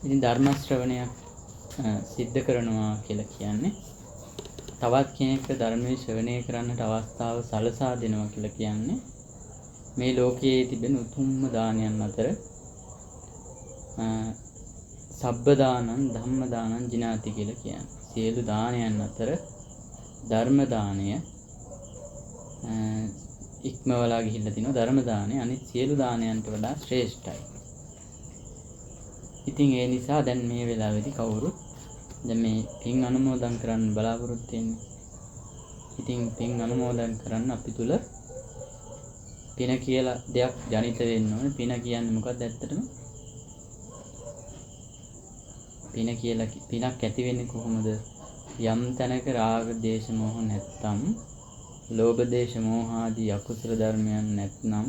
ඉතින් ධර්ම ශ්‍රවණයක් සිද්ධ කරනවා කියලා කියන්නේ තවත් කෙනෙක්ට ධර්මයේ ශ්‍රවණය කරන්නට අවස්ථාව සලසා දෙනවා කියලා කියන්නේ මේ ලෝකයේ තිබෙන උතුම්ම දානයන් අතර සබ්බ දානං ධම්ම දානං ජිනාති කියලා කියන්නේ. සියලු දානයන් අතර ධර්ම දානය ඉක්මවලා ගිහිල්ලා තිනවා. ධර්ම දානය අනිත් සියලු දානයන්ට වඩා ශ්‍රේෂ්ඨයි. ඉතින් ඒ නිසා දැන් මේ වෙලාවේදී කවුරුත් දැන් මේ පින් අනුමෝදන් කරන්න බලාපොරොත්තු වෙන්නේ. ඉතින් පින් අනුමෝදන් කරන්න අපි තුල පින කියලා දෙයක් ජනිත වෙන්න ඕනේ. පින කියන්නේ මොකක්ද ඇත්තටම? පින කියලා පිනක් ඇති වෙන්නේ කොහොමද? යම් තැනක රාග, දේශ, මොහ නැත්නම්, ලෝභ, දේශ, මොහ ආදී අකුසල ධර්මයන් නැත්නම්,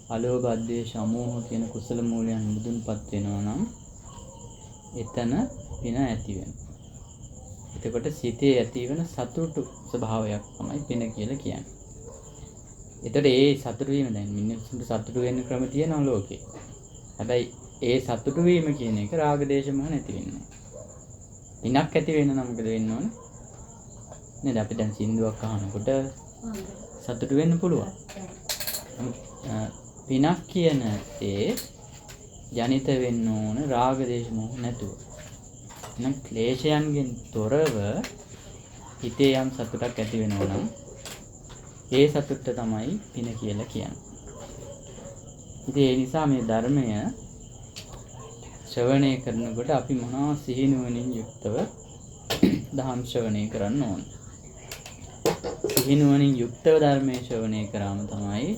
අලෝභ, අද්වේෂ, අමෝහ කියන කුසල මූලයන් මුදුන්පත් වෙනවා නම් එතන පින ඇති වෙනවා. එතකොට සිතේ ඇතිවන සතුටු ස්වභාවයක් තමයි පින කියලා කියන්නේ. එතකොට ඒ සතුටු වීම දැන් මිනිස්සුන්ට සතුටු වෙන්න ක්‍රම තියෙනවා ලෝකේ. හැබැයි ඒ සතුටු වීම කියන එක රාග දේශ මොහ නැති වෙන්නේ. පිනක් ඇති වෙන්න නම් මොකද වෙන්න ඕනේ? නේද? අපි දැන් සින්දුවක් අහනකොට සතුටු වෙන්න පුළුවන්. පිනක් කියන ඒ ජනිත වෙන්න ඕන රාග දේශ මොහ නැතුව. නම් ක්ලේශයන්ගෙන් තොරව හිතේ යම් සතුටක් ඇති වෙනවා නම් ඒ සතුට තමයි පින කියලා කියන්නේ. ඉතින් ඒ නිසා මේ ධර්මය ශ්‍රවණය කරනකොට අපි මොනවා සිහිනුවණින් යුක්තව දහම් ශ්‍රවණය කරන්න ඕන. සිහිනුවණින් යුක්තව ධර්මයේ ශ්‍රවණය කරාම තමයි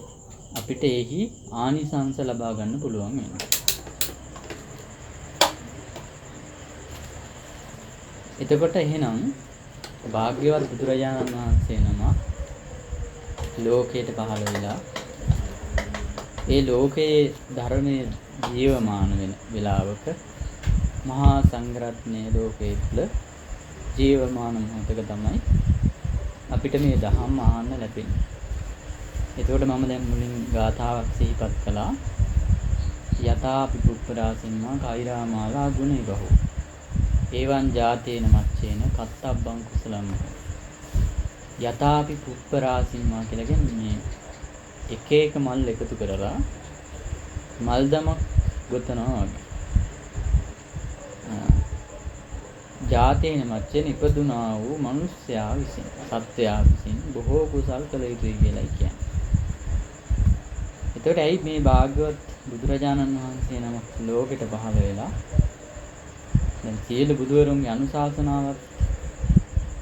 අපිට එහි ආනිසංස ලබා ගන්න පුළුවන් වෙන්නේ. එතකොට එහෙනම් භාග්‍යවත් බුදුරජාණන් වහන්සේ නම ලෝකයට පහළ වෙලා ඒ ලෝකයේ ධර්මයේ ජීවමාන වෙන වෙලාවක මහා සංඝරත්නයේ ලෝකයේ තුල ජීවමාන මොහොතක තමයි අපිට මේ දහම් අහන්න ලැබෙන්නේ. එතකොට මම දැන් මුලින් ගාථාවක් සිහිපත් කළා. යතාපි පුප්පරාසින්මා කෛරාමාලා ගුණේ බහු ඒවන් ජාතේන මච්චේන කත්තබ්බං කුසලම් යතාපි පුප්පරාසින්මා කියලා කියන්නේ එක එක මල් එකතු කරලා මල් දමක් ගොතනවා වගේ. ජාතේන මච්චේන ඉපදුනා වූ මිනිස්යා විසින් සත්වයා විසින් බොහෝ කුසල් කළ යුතුයි කියලා කියන්නේ. එතකොට ඇයි මේ භාග්‍යවත් බුදුරජාණන් වහන්සේ නමක් ලෝකෙට පහළ වෙලා දැන් සියලු බුදුවරුන්ගේ අනුශාසනාවත්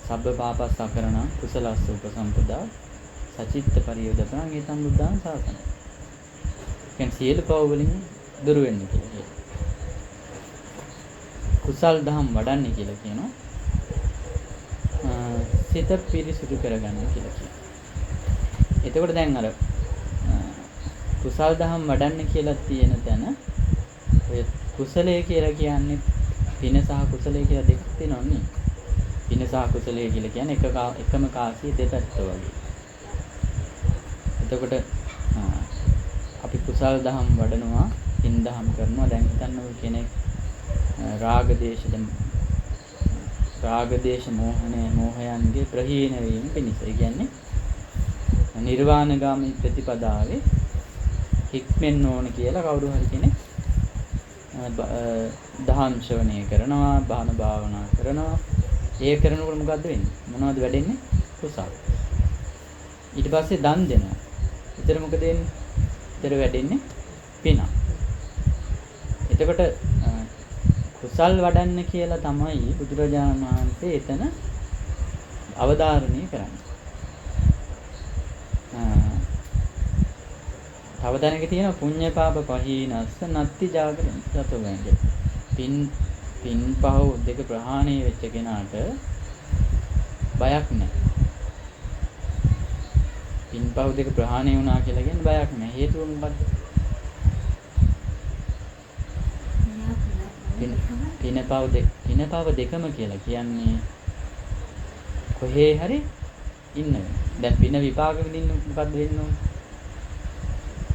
සබ්බ පාපස්සකරණ කුසලස්ස උපසම්පදා සචිත්ත පරියෝදපණං ඒතං බුද්ධං ශාසනං. කියන්නේ සියලු පව වලින් දුර වෙන්න කියලා. කුසල් දහම් වඩන්නේ කියලා කියනවා. සිත පිරිසුදු කරගන්න කියලා කියනවා. එතකොට දැන් අර කුසල් දහම් වඩන්න කියලා තියෙන තැන ඔය කුසලයේ කියලා කියන්නේ පින සහ කුසලයේ කියලා දෙකක් තියෙනවා නේ. පින සහ කුසලයේ කියලා කියන්නේ එකම කාසිය දෙපැත්ත වගේ. එතකොට අපි කුසල් දහම් වඩනවා, පින් දහම් කරනවා. දැන් හිතන්න කෙනෙක් රාග දේශ මොහයන්ගේ ප්‍රහීන වීම පිණිස. ඒ කියන්නේ නිර්වාණගාමී ප්‍රතිපදාවේ හික්මෙන්න ඕන කියලා කවුරු හරි කෙනෙක් දහම් ශ්‍රවණය කරනවා, බාහන භාවනා කරනවා. ඒ කරනකොට මොකද්ද වෙන්නේ? මොනවද වැඩෙන්නේ? කුසල්. ඊට පස්සේ දන් දෙනවා. ඊතර මොකද වෙන්නේ? ඊතර වැඩෙන්නේ පින. එතකොට කුසල් වඩන්න කියලා තමයි බුදුරජාණන් වහන්සේ එතන අවධාරණය කරන්නේ. තව දැනක තියෙන පුඤ්ඤ පාප පහීනස්ස නත්ති ජාගරණ සතු වෙන්නේ. පින් පහ දෙක ප්‍රහාණය වෙච්ච කෙනාට බයක් නැහැ. පින් පහ දෙක ප්‍රහාණය වුණා කියලා කියන්නේ බයක් නැහැ. හේතුව මොකද්ද? පින පව දෙකම කියලා කියන්නේ කොහේ හරි ඉන්න වෙන. දැන් පින විපාක විඳින්න මොකද්ද වෙන්න ඕනේ?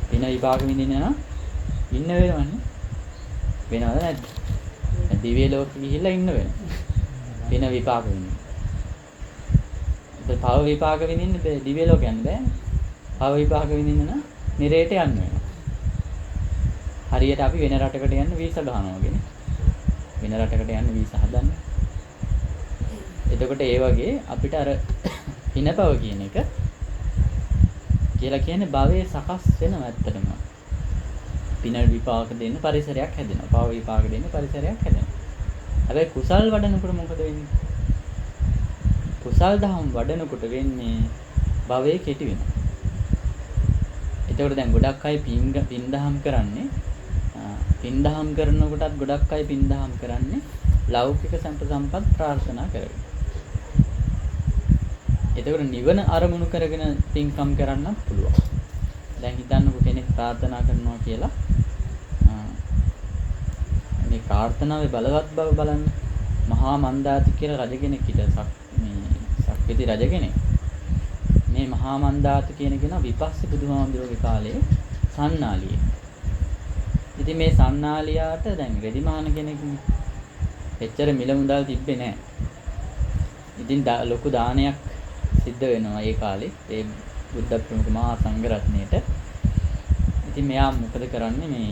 පින විපාක විඳින්න නම් ඉන්න වෙනවනේ. වෙනවද නැද්ද? දිව්‍ය ලෝක ගිහිල්ලා ඉන්න වෙනවා. පින විපාක වෙනවා. ඒ පව විපාක විඳින්න බෑ දිව්‍ය ලෝක යන්න බෑ. පව විපාක විඳින්න නම් නිරේට යන්න වෙනවා. හරියට අපි වෙන රටකට යන්න වීසා ගන්නවා වගේනේ. වෙන රටකට යන්න වීසා හදන්න. එතකොට ඒ වගේ අපිට අර පිනපව කියන එක කියලා කියන්නේ භවයේ සකස් වෙනවා ඇත්තටම. පින විපාක දෙන්න පරිසරයක් හැදෙනවා. පව විපාක දෙන්න පරිසරයක් හැදෙනවා. හැබැයි කුසල් වඩනකොට මොකද වෙන්නේ? කුසල් දහම් වඩනකොට වෙන්නේ භවයේ කෙටි වෙනවා. එතකොට දැන් ගොඩක් අය පින් දහම් කරන්නේ පින් දහම් කරනකොටත් ගොඩක් අය පින් දහම් කරන්නේ ලෞකික සම්පත් ප්‍රාර්ථනා කරගෙන. එතකොට නිවන අරමුණු කරගෙන පින්කම් කරන්නත් පුළුවන්. දැන් හිතන්නකො කෙනෙක් ප්‍රාර්ථනා කරනවා කියලා. මේ ප්‍රාර්ථනාවේ බලවත් බව බලන්න. මහා මන්දාති කියලා රජ කෙනෙක් හිටියා. සක්විති රජ කෙනෙක්. මේ මහා මන්දාත කියන කෙනා විපස්සී බුදුහාමුදුරුවෝගේ කාලේ සන්නාලියෙක්. ඉතින් මේ සන්නාලියාට දැන් රෙදිමාන කෙනෙක්නේ. එච්චර මිල මුදල් තිබ්බේ නැහැ. ඉතින් ලොකු දානයක් සිද්ධ වෙනවා ඒ කාලේ ඒ බුද්ධ ප්‍රමුඛ මහා සංඝ රත්නයේට. ඉතින් මෙයා මොකද කරන්නේ මේ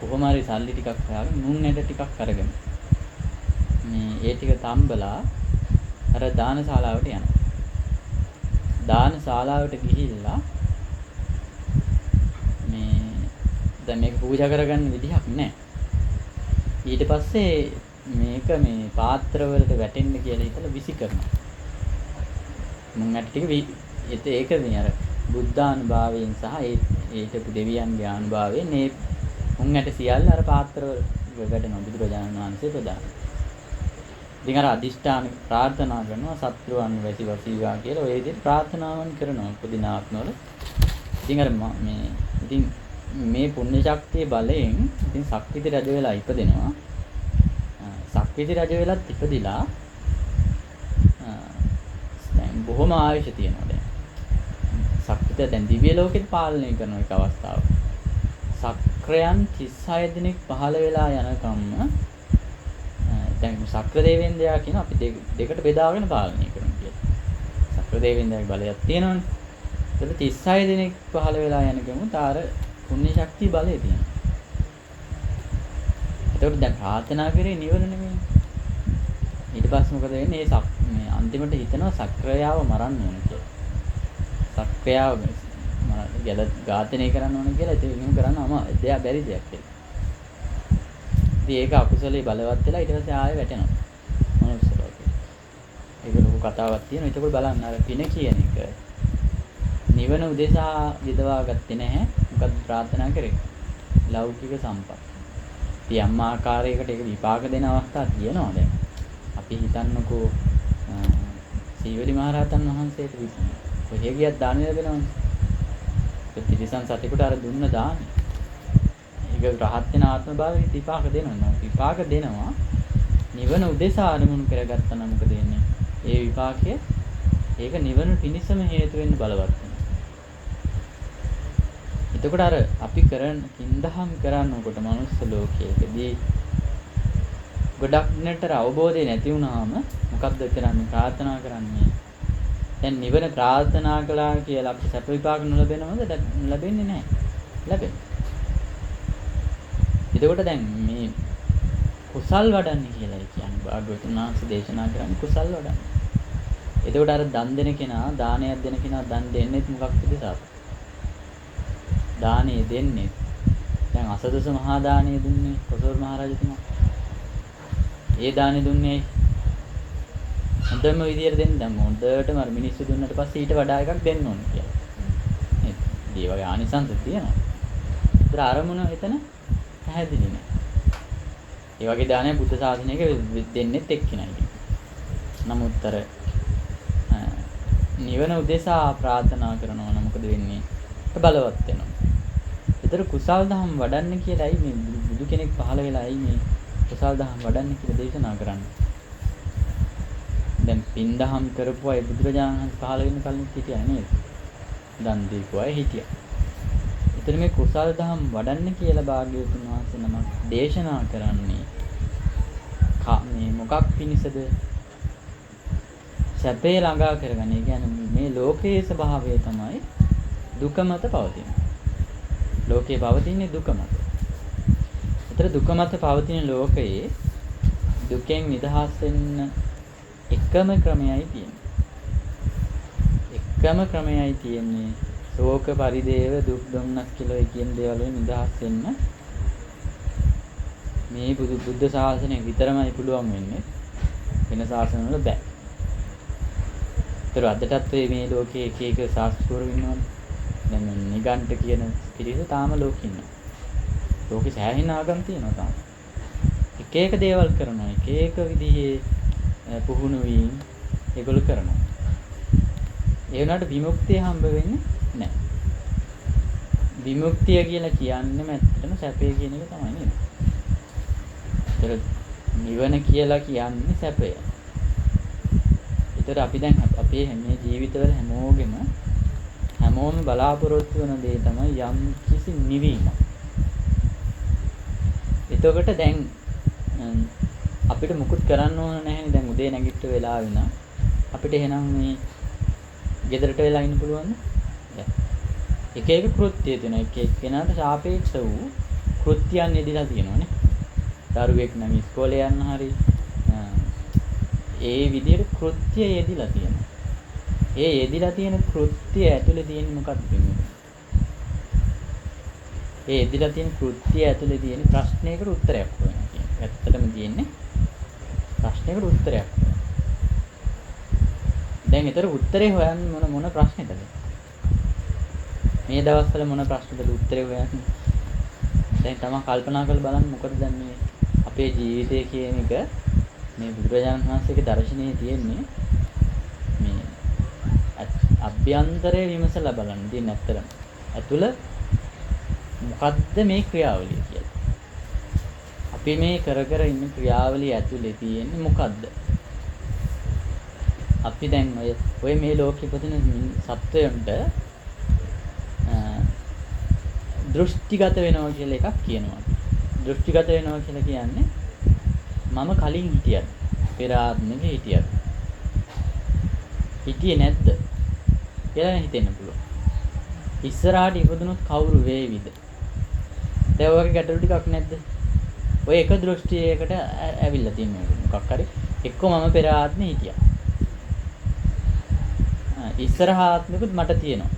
කොහොම හරි සල්ලි ටිකක් හොයාගෙන නුන් ඇට ටිකක් අරගෙන මේ ඒ ටික තම්බලා අර දානශාලාවට යනවා. දානශාලාවට ගිහිල්ලා මේ දැන් මේක පූජා කරගන්න විදිහක් නැහැ. ඊට පස්සේ මේක මේ පාත්‍ර වලට වැටෙන්න කියලා හිතලා විසි කරනවා. මුං ඇට ටික ඒක මේ අර බුද්ධානුභාවයෙන් සහ ඒට දෙවියන්ගේ අනුභවයෙන් මේ මුං ඇට සියල්ල අර පාත්‍ර වල වැටෙනවා බුදුරජාණන් වහන්සේ ප්‍රදාන. ඉතින් අර අදිෂ්ඨාන ප්‍රාර්ථනා කරනවා සත්‍රුවන් වැසි වසීවා කියලා ඔය විදිහට ප්‍රාර්ථනාවන් කරනවා පුදිනාත්මවල. ඉතින් අර මේ පුණ්‍ය ශක්තිය බලයෙන් ඉතින් සක්විති රජ වෙලා ඉපදෙනවා. සක්විති රජ වෙලත් ඉපදිලා දැන් බොහොම ආයුෂ තියෙනවා දැන්. සක්විති දැන් දිව්‍ය ලෝකෙත් පාලනය කරන එක අවස්ථාව. සක්‍රයන් 36 දිනක් පහළ වෙලා යනකම්ම දැන් සක්‍ර දේවේන්ද්‍රයා කියන අපි දෙකට බෙදාගෙන පාලනය කරනවා කියලා. සක්‍ර දේවේන්ද්‍රයාගේ බලයක් තියෙනවනේ. ඒක 36 දිනක් පහළ වෙලා යනකම් තාර පුණ්‍ය ශක්තිය බලය තියෙනවා. ඒකට දැන් ප්‍රාර්ථනා කරේ නිවන නෙමෙයි. ඊට පස්සේ මොකද වෙන්නේ? මේ අන්තිමට හිතනවා සක්‍රයාව මරන්න ඕන කියලා. සක්‍රයාව ඝාතනය කරන්න ඕන කියලා ඒක එහෙම කරන්නම දෙයක් බැරි දෙයක් කියලා. ඉතින් ඒක අකුසලයේ බලවත් වෙලා ඊට පස්සේ ආයෙ වැටෙනවා. මනුස්ස ලෝකෙට. ඒක ලොකු කතාවක් තියෙනවා. ඒක බලන්න අර පින කියන එක නිවන උදෙසා විදවා ගත්තේ නැහැ. මොකද ප්‍රාර්ථනා කරේ? ලෞකික සම්පත්. ඉතින් යම් ආකාරයකට ඒක විපාක දෙන අවස්ථා තියෙනවා දැන්. අපි හිතන්නකෝ සීවලි මහරහතන් වහන්සේට කොහේ ගියත් දාන ලැබෙනවනේ. ඒ තිරිසන් සතෙකුට අර දුන්න දාන. ඒක රහත් වෙන ආත්ම භාවයේ විපාක දෙනවා. විපාක දෙනවා. නිවන උදෙසා අනුමුණු කරගත්තා නම් මොකද වෙන්නේ? ඒ විපාකය ඒක නිවන පිණිසම හේතු වෙන්න බලවත් වෙනවා. එතකොට අර අපි කරන කින්දහම් කරනකොට මනුස්ස ලෝකයේදී ගොඩක් නතර අවබෝධය නැති වුනහම මොකක්ද කරන්නේ? ප්‍රාර්ථනා කරන්නේ. දැන් නිවන ප්‍රාර්ථනා කළා කියලා අපිට සැප විපාක නොලැබෙනවද? ලැබෙන්නේ නැහැ. ලැබෙන්නේ. එතකොට දැන් මේ කුසල් වඩන්නේ කියලා කියන්නේ භාග්‍යවතුන් වහන්සේ දේශනා කරන්නේ කුසල් වඩන්න. එතකොට අර දන් දෙන කෙනා, දානයක් දෙන කෙනා දන් දෙන්නේ මොකක්ද සාප? දානෙ දෙන්නේ. දැන් අසදස මහා දානෙ දුන්නේ කොසල් මහ රජතුමා. ඒ දානෙ දුන්නේ හොඳම විදියට දෙන්න. දැන් හොඳටම අර මිනිස්සු දුන්නට පස්සේ ඊට වඩා එකක් දෙන්න ඕනේ කියලා. නේද? ඒ වගේ ආනිසංස තියෙනවා. ඒතර අරමුණ එතන පැහැදිලි නෑ. ඒ වගේ දානය බුද්ධ ශාසනයක දෙන්නෙත් එක්කිනයි. නමුත් අර නිවන උදෙසා ප්‍රාර්ථනා කරනවා නම් මොකද වෙන්නේ? බලවත් වෙනවා. ඒතර කුසල් දහම් වඩන්න කියලායි මේ බුදු කෙනෙක් පහළ වෙලායි මේ කුසල් දහම් වඩන්න කියලා දේශනා කරන්නේ. දැන් පින් දහම් කරපු අය බුදුරජාණන් වහන්සේ පහළ වෙන කලින් හිටියා නේද? දන් දීපු අය හිටියා. ඒතර මේ කුසල් දහම් වඩන්න කියලා භාග්‍යවතුන් වහන්සේ නමක් දේශනා කරන්නේ මේ මොකක් පිණිසද සැපේ ළඟා කරගන්නේ? ඒ කියන්නේ මේ ලෝකයේ ස්වභාවය තමයි දුක මත පවතින. ලෝකේ පවතින්නේ දුක මත. ඒතර දුක මත පවතින ලෝකයේ දුකෙන් නිදහස් වෙන්න එකම ක්‍රමයයි තියෙන්නේ. එකම ක්‍රමයයි තියෙන්නේ ශෝක පරිදේව දුක් දුම්නස් කියලා කියන දේවල් වලින් නිදහස් වෙන්න මේ බුද්ධ ශාසනය විතරමයි පුළුවන් වෙන්නේ. වෙන ශාසන වල බෑ. ඒතර අදටත් මේ ලෝකයේ එක එක ශාස්ත්‍රවරු ඉන්නවනේ. දැන් නිගණ්ඨ කියන පිරිස තාම ලෝකෙ ඉන්නවා. ලෝකෙ සෑහෙන ආගම් තියෙනවා තාම. එක එක දේවල් කරනවා. එක එක විදිහේ පුහුණු වීම ඒගොල්ලෝ කරනවා. ඒ වුණාට විමුක්තිය හම්බ වෙන්නේ නැහැ. විමුක්තිය කියලා කියන්නේම ඇත්තටම සැපේ කියන එක තමයි නේද? ඒතර නිවන කියලා කියන්නේ සැපය. ඒතර අපි දැන් අපේ මේ ජීවිතවල හැමෝම බලාපොරොත්තු වෙන දේ තමයි යම් කිසි නිවීමක්. එතකොට දැන් අපිට මුකුත් කරන්න ඕන නැහැනේ. දැන් උදේ නැගිට වෙලා වෙන අපිට එහෙනම් මේ ගෙදරට වෙලා ඉන්න පුළුවන්ද? එක එක කෘත්‍ය තියෙනවා. එක එක්කෙනාට සාපේක්ෂ වූ කෘත්‍යයන් යෙදලා තියෙනවානේ. දරුවෙක් නම් ඉස්කෝලේ යන්න හරි ඒ විදිහට කෘත්‍ය යෙදලා තියෙනවා. ඒ යෙදලා තියෙන කෘත්‍ය ඇතුලේ තියෙන මොකක්ද කියන්නේ? ඒ යෙදලා තියෙන කෘත්‍ය ඇතුලේ තියෙන ප්‍රශ්නයකට උත්තරයක් හොයනවා කියන්නේ. ඇත්තටම තියෙන්නේ ප්‍රශ්නයකට උත්තරයක්. දැන් ඊතර උත්තරේ හොයන්න මොන ප්‍රශ්නේද? මේ දවස්වල මොන ප්‍රශ්නද උත්තරේ හොයන්නේ? දැන් තමයි කල්පනා කරලා බලන්න මොකද දැන් මේ අපේ ජීවිතය කියන එක මේ බුදුරජාණන් වහන්සේගේ දර්ශනයේ තියෙන්නේ මේ අභ්‍යන්තරයේ විමසලා බලන්න. ඉතින් ඇත්තටම ඇතුළ මොකද්ද මේ ක්‍රියාවලිය කියලා? අපි මේ කර ඉන්න ක්‍රියාවලිය ඇතුලේ තියෙන්නේ මොකද්ද? අපි දැන් ඔය මේ ලෝකෙ ඉපදින සත්වයන්ට දෘෂ්ටිගත වෙනවා කියලා එකක් කියනවා. දෘෂ්ටිගත වෙනවා කියලා කියන්නේ මම කලින් හිටියද පෙර ආත්මෙක හිටියේ නැද්ද කියලා හිතෙන්න පුළුවන්. ඉස්සරහට ඉපදුනොත් කවුරු වේවිද? දැන් ඔයගේ ගැටලු ටිකක් නැද්ද? ඔය එක දෘෂ්ටියකට ඇවිල්ලා තියෙනවා මොකක් හරි. එක්ක මම පෙර ආත්මෙ හිටියා. ඉස්සරහ ආත්මෙකුත් මට තියෙනවා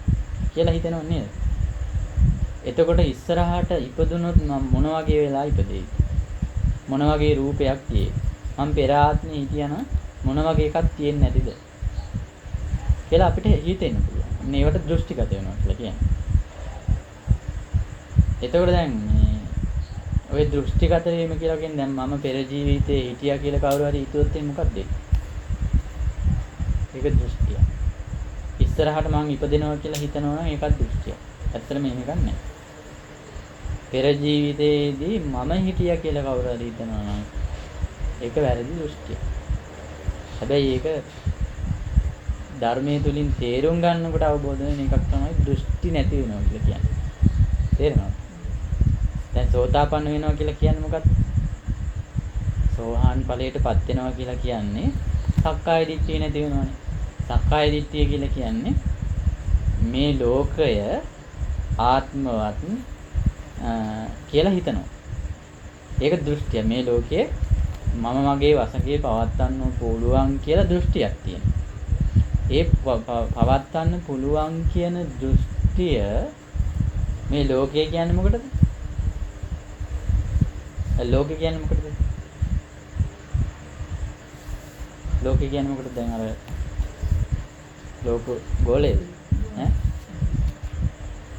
කියලා හිතෙනව නේද? එතකොට ඉස්සරහට ඉපදුනොත් මම මොන වගේ වෙලා ඉපදෙයිද? මොන වගේ රූපයක් තියෙයි? මම පෙර ආත්මෙ හිටියනම් මොන වගේ එකක් තියෙන්නේ නැතිද? කියලා අපිට හිතෙන්න පුළුවන්. මේවට දෘෂ්ටිගත වෙනවා කියලා කියන්නේ. එතකොට දැන් මේ ඔය දෘෂ්ටිගත වීම කියලා කියන්නේ දැන් මම පෙර ජීවිතේ හිටියා කියලා කවුරු හරි හිතුවොත් ඒ මොකක්ද? ඒක දෘෂ්ටිය. ඉස්සරහට මං ඉපදෙනවා කියලා හිතනවා නම් ඒකත් දෘෂ්ටිය. ඇත්තටම මේක නෑ. පෙර ජීවිතේදී මම හිටියා කියලා කවුරු හරි හිතනවා නම් ඒක වැරදි දෘෂ්ටිය. හැබැයි ඒක ධර්මයේ තුලින් තේරුම් ගන්නකොට අවබෝධ වෙන එකක් තමයි දෘෂ්ටි නැති වෙනවා කියලා කියන්නේ. තේරෙනවද? දැන් සෝතාපන්න වෙනවා කියලා කියන්නේ මොකක්ද? සෝහාන් ඵලයටපත් වෙනවා කියලා කියන්නේ සක්කාය දිට්ඨිය නැති වෙනවානේ. සක්කාය දිට්ඨිය කියලා කියන්නේ මේ ලෝකය ආත්මවත් කියලා හිතනවා. ඒක දෘෂ්ටිය. මේ ලෝකයේ මම මගේ වශයෙන් පවත්වන්න පුළුවන් කියලා දෘෂ්ටියක් තියෙනවා. ඒ පවත්වන්න පුළුවන් කියන දෘෂ්ටිය මේ ලෝකය කියන්නේ මොකටද? ලෝකය කියන්නේ මොකටද? ලෝකය කියන්නේ මොකටද? දැන් අර ලෝක ගෝලේ ඈ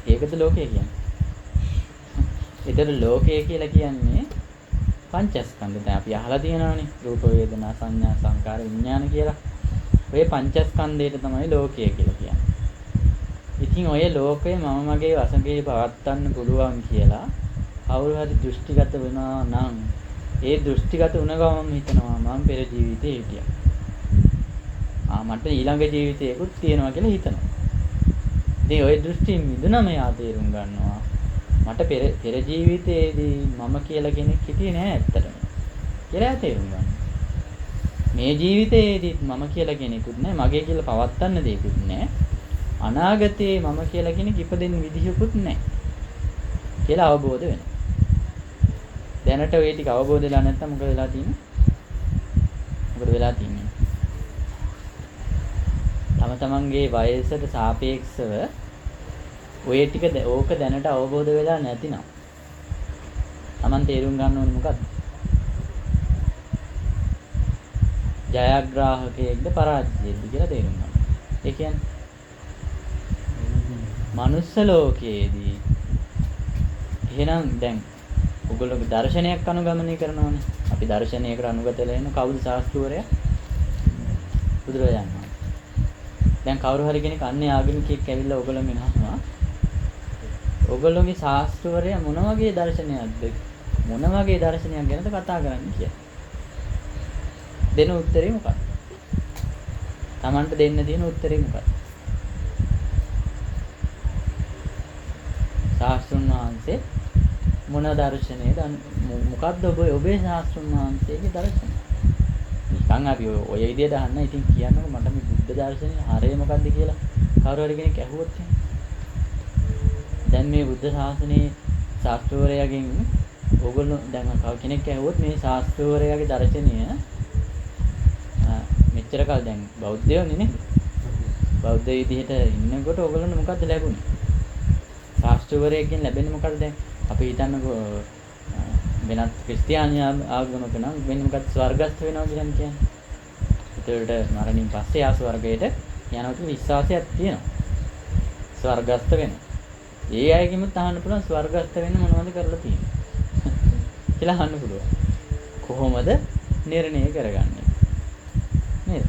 ඒකද ලෝකය කියන්නේ. ඒතර ලෝකය කියලා කියන්නේ පංචස්කන්ධ. දැන් අපි අහලා තියෙනවානේ රූප වේදනා සංඥා සංකාර විඥාන කියලා. ඔය පංචස්කන්ධයට තමයි ලෝකය කියලා කියන්නේ. ඉතින් ඔය ලෝකය මම මගේ වශයෙන් පවත්වන්න පුළුවන් කියලා කවුරු හරි දෘෂ්ටිගත වෙනවා නම් ඒ දෘෂ්ටිගත වුණ ගමන් හිතනවා මම පෙර ජීවිතේ හිටියා. මට ඊළඟ ජීවිතයකුත් තියෙනවා කියලා හිතනවා. ඉතින් ওই දෘෂ්ටියෙන් මිදුනම යා තේරුම් ගන්නවා මට පෙර ජීවිතයේදී මම කියලා කෙනෙක් හිටියේ නෑ ඇත්තටම. කියලා තේරුම් ගන්නවා. මේ ජීවිතයේදී මම කියලා කෙනෙකුත් නැහැ, මගේ කියලා පවත්න්න දෙයක්වත් නැහැ. අනාගතයේ මම කියලා කෙනෙක් ඉපදෙන්න විදිහකුත් නැහැ කියලා අවබෝධ වෙනවා. දැනට ওই ටික අවබෝධ වෙලා නැත්නම් මොකද වෙලා තියෙන්නේ? මොකද වෙලා තියෙන්නේ? තම තමන්ගේ වයසට සාපේක්ෂව ඔය ටික ඕක දැනට අවබෝධ වෙලා නැතිනම් තමන් තේරුම් ගන්න ඕනේ මොකද්ද? ජයග්‍රාහකයෙක්ද පරාජයෙක්ද කියලා තේරුම් ගන්න. ඒ කියන්නේ මනුස්ස ලෝකයේදී එහෙනම් දැන් ඔයගොල්ලෝ දර්ශනයක් අනුගමනය කරනවානේ. අපි දර්ශනයකට අනුගත වෙලා ඉන්න කවුද ශාස්ත්‍රවරයා? බුදුරජාණන් වහන්සේ. දැන් කවුරු හරි කෙනෙක් අන්නේ ආගමිකයෙක් ඇවිල්ලා ඔයගොල්ලෝ මෙනහනවා. ඔයගොල්ලෝගේ ශාස්ත්‍රවරයා මොන වගේ දර්ශනයක්ද? මොන වගේ දර්ශනයක් ගැනද කතා කරන්නේ කියලා. දෙන උත්තරේ මොකක්ද? Tamanට දෙන්න තියෙන උත්තරේ මොකක්ද? ශාස්ත්‍රඥ වහන්සේ මොන දර්ශනයේද මොකද්ද ඔබේ ශාස්ත්‍රඥ වහන්සේගේ දර්ශනය? නිකන් අපි ඔය විදියට අහන්න ඉතින් කියන්නකො මට මේ බුද්ධ දර්ශනය හරය මොකද්ද කියලා කවුරු හරි කෙනෙක් ඇහුවොත් දැන් මේ බුද්ධ ශාසනයේ ශාස්ත්‍රවරයාගෙන් ඕගොල්ලෝ දැන් කෙනෙක් ඇහුවොත් මේ ශාස්ත්‍රවරයාගේ දර්ශනය මෙච්චර කල් දැන් බෞද්ධයෝනේ නේ බෞද්ධ විදිහට ඉන්නකොට ඕගොල්ලන්ට මොකද්ද ලැබුණේ? ශාස්ත්‍රවරයෙක්ගෙන් ලැබෙන්නේ මොකද්ද දැන්? අපි හිතන්නකෝ වෙනත් ක්‍රිස්තියානි ආගමක නම් වෙන්නේ මොකක්ද ස්වර්ගස්ථ වෙනවා කියන්නේ. ඒතරට මරණින් පස්සේ ආ ස්වර්ගයට යනවා කියන විශ්වාසයක් තියෙනවා. ස්වර්ගස්ථ වෙනවා. ඒ අයගෙමුත් අහන්න පුළුවන් ස්වර්ගස්ථ වෙන්න මොනවද කරලා තියෙන්නේ කියලා අහන්න පුළුවන්. කොහොමද නිර්ණය කරගන්නේ? නේද?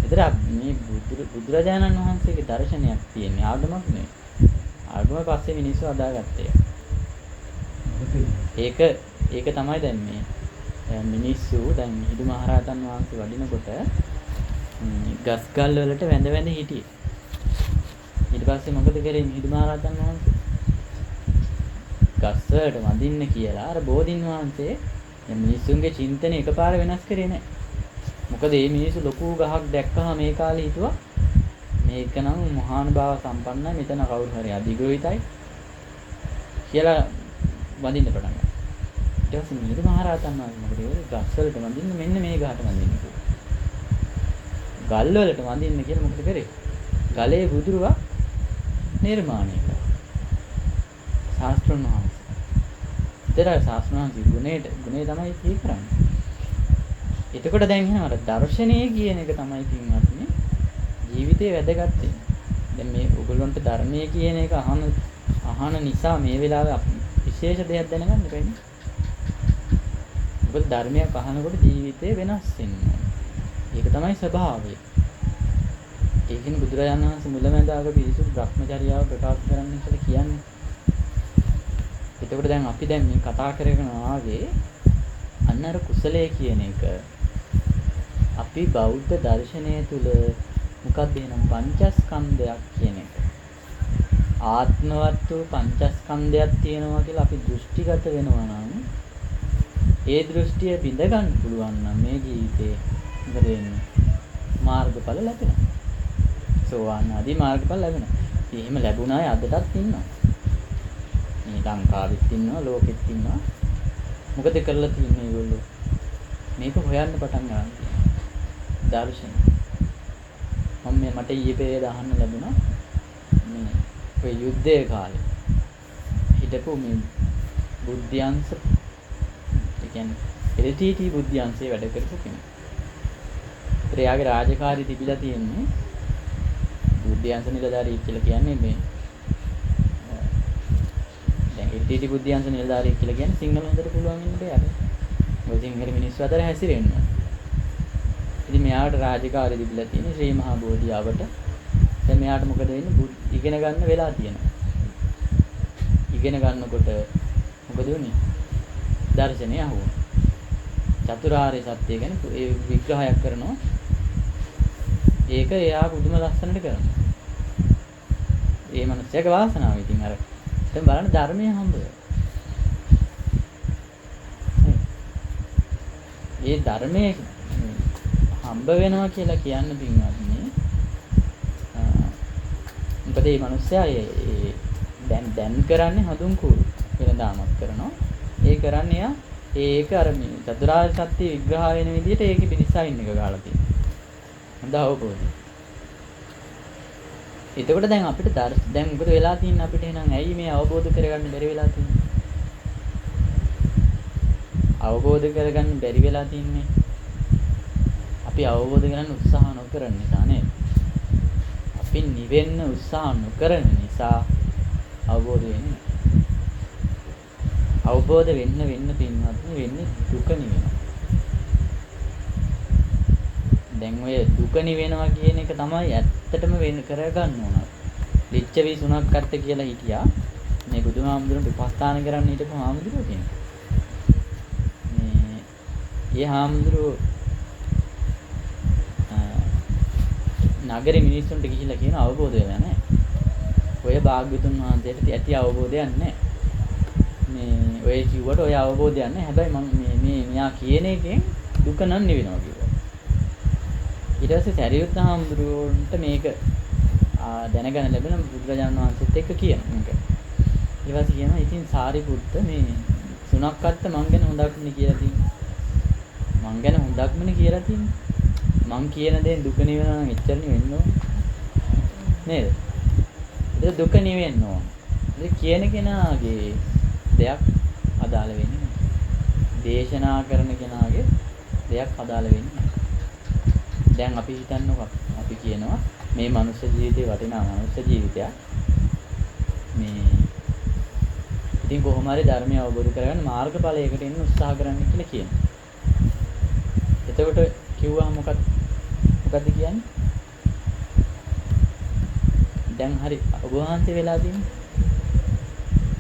ඒතර මේ බුදුරජාණන් වහන්සේගේ දර්ශනයක් තියෙන්නේ ආගමක් නෙවෙයි. ආගම පස්සේ මිනිස්සු අදාගත්තේ. ඒක තමයි දැන් මේ මිනිස්සු දැන් මිහිඳු මහරහතන් වහන්සේ වඩිනකොට ගස් ගල් වලට වැඳ වැඳ හිටියේ. ඊට පස්සේ මොකද කරේ මිහිඳු මහරහතන් වහන්සේ? ගස් වලට වඳින්න කියලා අර බෝධින් වහන්සේ මිනිස්සුන්ගේ චින්තන එකපාර වෙනස් කරේ නැහැ. මොකද මේ මිනිස්සු ලොකු ගහක් දැක්කහම මේ කාලේ හිතුවා මේක නම් මහානුභාව සම්පන්නයි මෙතන කවුරු හරි අධිග්‍රහිතයි කියලා වඳින්න පටන් ගත්තා. ඊට පස්සේ මිහිඳු මහරහතන් වහන්සේ මොකද කරේ? ගස් වලට වඳින්න මෙන්න මේ ගහට වඳින්න කිව්වා. ගල් වලට වඳින්න කියලා මොකද කරේ? ගලේ බුදුරුවක් නිර්මාණය කළා. ශාස්ත්‍රඥ වහන්සේ. ඒතර ශාස්ත්‍රඥ වහන්සේ ගුණේ තමයි සිහි කරන්නේ. එතකොට දැන් එහෙනම් අර දර්ශනීය කියන එක තමයි පින්වත්නි ජීවිතේ වැදගත් වෙන්නේ. දැන් මේ ඔයගොල්ලන්ට ධර්මයේ කියන එක අහන නිසා මේ වෙලාවේ විශේෂ දෙයක් දැනගන්න බැහැ. මොකද ධර්මයක් අහනකොට ජීවිතේ වෙනස් වෙනවා. ඒක තමයි ස්වභාවය. ඒකින් බුදුරජාණන් වහන්සේ මුලමඳාක පිරිසුදු භ්‍රමචර්යාව ප්‍රකාශ කරන්න කියලා කියන්නේ. එතකොට දැන් අපි දැන් මේ කතා කරගෙන ආවේ අන්න අර කුසලයේ කියන එක. අපි බෞද්ධ දර්ශනය තුල මොකක්ද එහෙනම් පංචස්කන්ධයක් කියන එක. ආත්මවත් වූ පංචස්කන්ධයක් තියෙනවා කියලා අපි දෘෂ්ටිගත වෙනවා නම් ඒ දෘෂ්ටිය බිඳ ගන්න පුළුවන් නම් මේ ජීවිතේ මොකද වෙන්නේ? මාර්ගඵල ලැබෙනවා. සෝවාන් ආදී මාර්ගඵල ලැබෙනවා. එහෙම ලැබුණ අය අදටත් ඉන්නවා. මේ ලංකාවෙත් ඉන්නවා, ලෝකෙත් ඉන්නවා. මොකද කරලා තියන්නේ ඒගොල්ලෝ? මේක හොයන්න පටන් ගන්නවා. දර්ශන. මට ඊයේ පෙරේද අහන්න ලැබුණා මේ ඔය යුද්ධයේ කාලේ හිටපු මේ බුද්ධ්‍යංශ ඒ කියන්නේ LTT බුද්ධ්‍යංශයේ වැඩ කරපු කෙනෙක්. එයාගේ රාජකාරී තිබිලා තියෙන්නේ බුද්ධ්‍යංශ නිලධාරී කියලා කියන්නේ මේ දැන් LTT බුද්ධ්‍යංශ නිලධාරී කියලා කියන්නේ සිංහල හොඳට පුළුවන් වෙන්න බෑ. ඔය සිංහල මිනිස්සු අතර හැසිරෙන්න. ඉතින් මෙයාට රාජකාරී තිබිලා තියෙන්නේ ශ්‍රී මහා බෝධිආවට. දැන් මෙයාට මොකද වෙන්නේ? ඉගෙන ගන්න වෙලා තියෙනවා. ඉගෙන ගන්නකොට මොකද වෙන්නේ? දර්ශනය අහුවෙනවා. චතුරාර්ය සත්‍ය ගැන ඒ විග්‍රහයක් කරනවා. ඒක එයා පුදුම ලස්සනට කරනවා. ඒ මනුස්සයාගේ වාසනාව ඉතින් අර දැන් බලන්න ධර්මයේ හම්බ වෙනවා. ඒ ධර්මයේ හම්බ වෙනවා කියලා කියන්න පින්වත්නි. මොකද මේ මිනිස්සයා දැන් කරන්නේ හඳුන් කුරු වෙනදාමත් කරනවා. ඒ කරන්නේ ඒක අර මේ චතුරාර්ය සත්‍ය විග්‍රහ වෙන විදිහට ඒකේ පිළිසයින් එක ගාලා තියෙනවා. හොඳ අවබෝධය. එතකොට දැන් අපිට දැන් මොකද වෙලා තින්නේ අපිට එහෙනම් ඇයි මේ අවබෝධ කරගන්න බැරි වෙලා තින්නේ? අවබෝධ කරගන්න බැරි වෙලා තින්නේ අපි අවබෝධ කරගන්න උත්සාහ නොකරන නිසා නේද? අපි නිවෙන්න උත්සාහ නොකරන නිසා අවබෝධ වෙන්නේ. අවබෝධ වෙන්න පින්වත්නි වෙන්නේ දුක නිවෙනවා. දැන් ඔය දුක නිවෙනවා කියන එක තමයි ඇත්තටම වෙන කරගන්න ඕන. ලිච්ඡවි සුණක්කත් කියලා හිටියා. මේ බුදුහාමුදුරන්ට උපස්ථාන කරන්න හිටපු හාමුදුරුවෝ කෙනෙක්. ඒ හාමුදුරුවෝ නගරේ මිනිස්සුන්ට ගිහිල්ලා කියන අවබෝධ වෙලා නැහැ. ඔය භාග්‍යතුන් වහන්සේට ඇති අවබෝධයක් නැහැ. මේ ඔය කිව්වට ඔය අවබෝධයක් නැහැ. හැබැයි මම මේ මෙයා කියන එකෙන් දුක නම් නිවෙනවා කිව්වා. ඊට පස්සේ සරියුත් හාමුදුරුවන්ට මේක දැනගන්න ලැබෙන බුදුරජාණන් වහන්සේත් එක්ක කියන එක. ඊට පස්සේ කියනවා ඉතින් සාරිපුත්ත මේ සුණක්කත් මං ගැන හොඳක්නේ කියලා තියෙනවා. මං ගැන හොඳක්මනේ කියලා තියෙනවා. මං කියන දේ දුක නිවෙනවා නම් එච්චරනේ වෙන්න ඕනේ. නේද? ඒක දුක නිවෙන්න ඕන. ඒ කියන කෙනාගේ දෙයක් අදාළ වෙන්නේ නැහැ. දේශනා කරන කෙනාගේ දෙයක් අදාළ වෙන්නේ නැහැ. දැන් අපි හිතන්නකො අපි කියනවා මේ මනුෂ්‍ය ජීවිතේ වටිනා මනුෂ්‍ය ජීවිතයක්. මේ ඉතින් කොහොම හරි ධර්මය අවබෝධ කරගන්න මාර්ගඵලයකට එන්න උත්සාහ කරන්න කියලා කියනවා. එතකොට කිව්වා මොකද්ද කියන්නේ? දැන් හරි ඔබ වහන්සේ වෙලා තියෙන්නේ.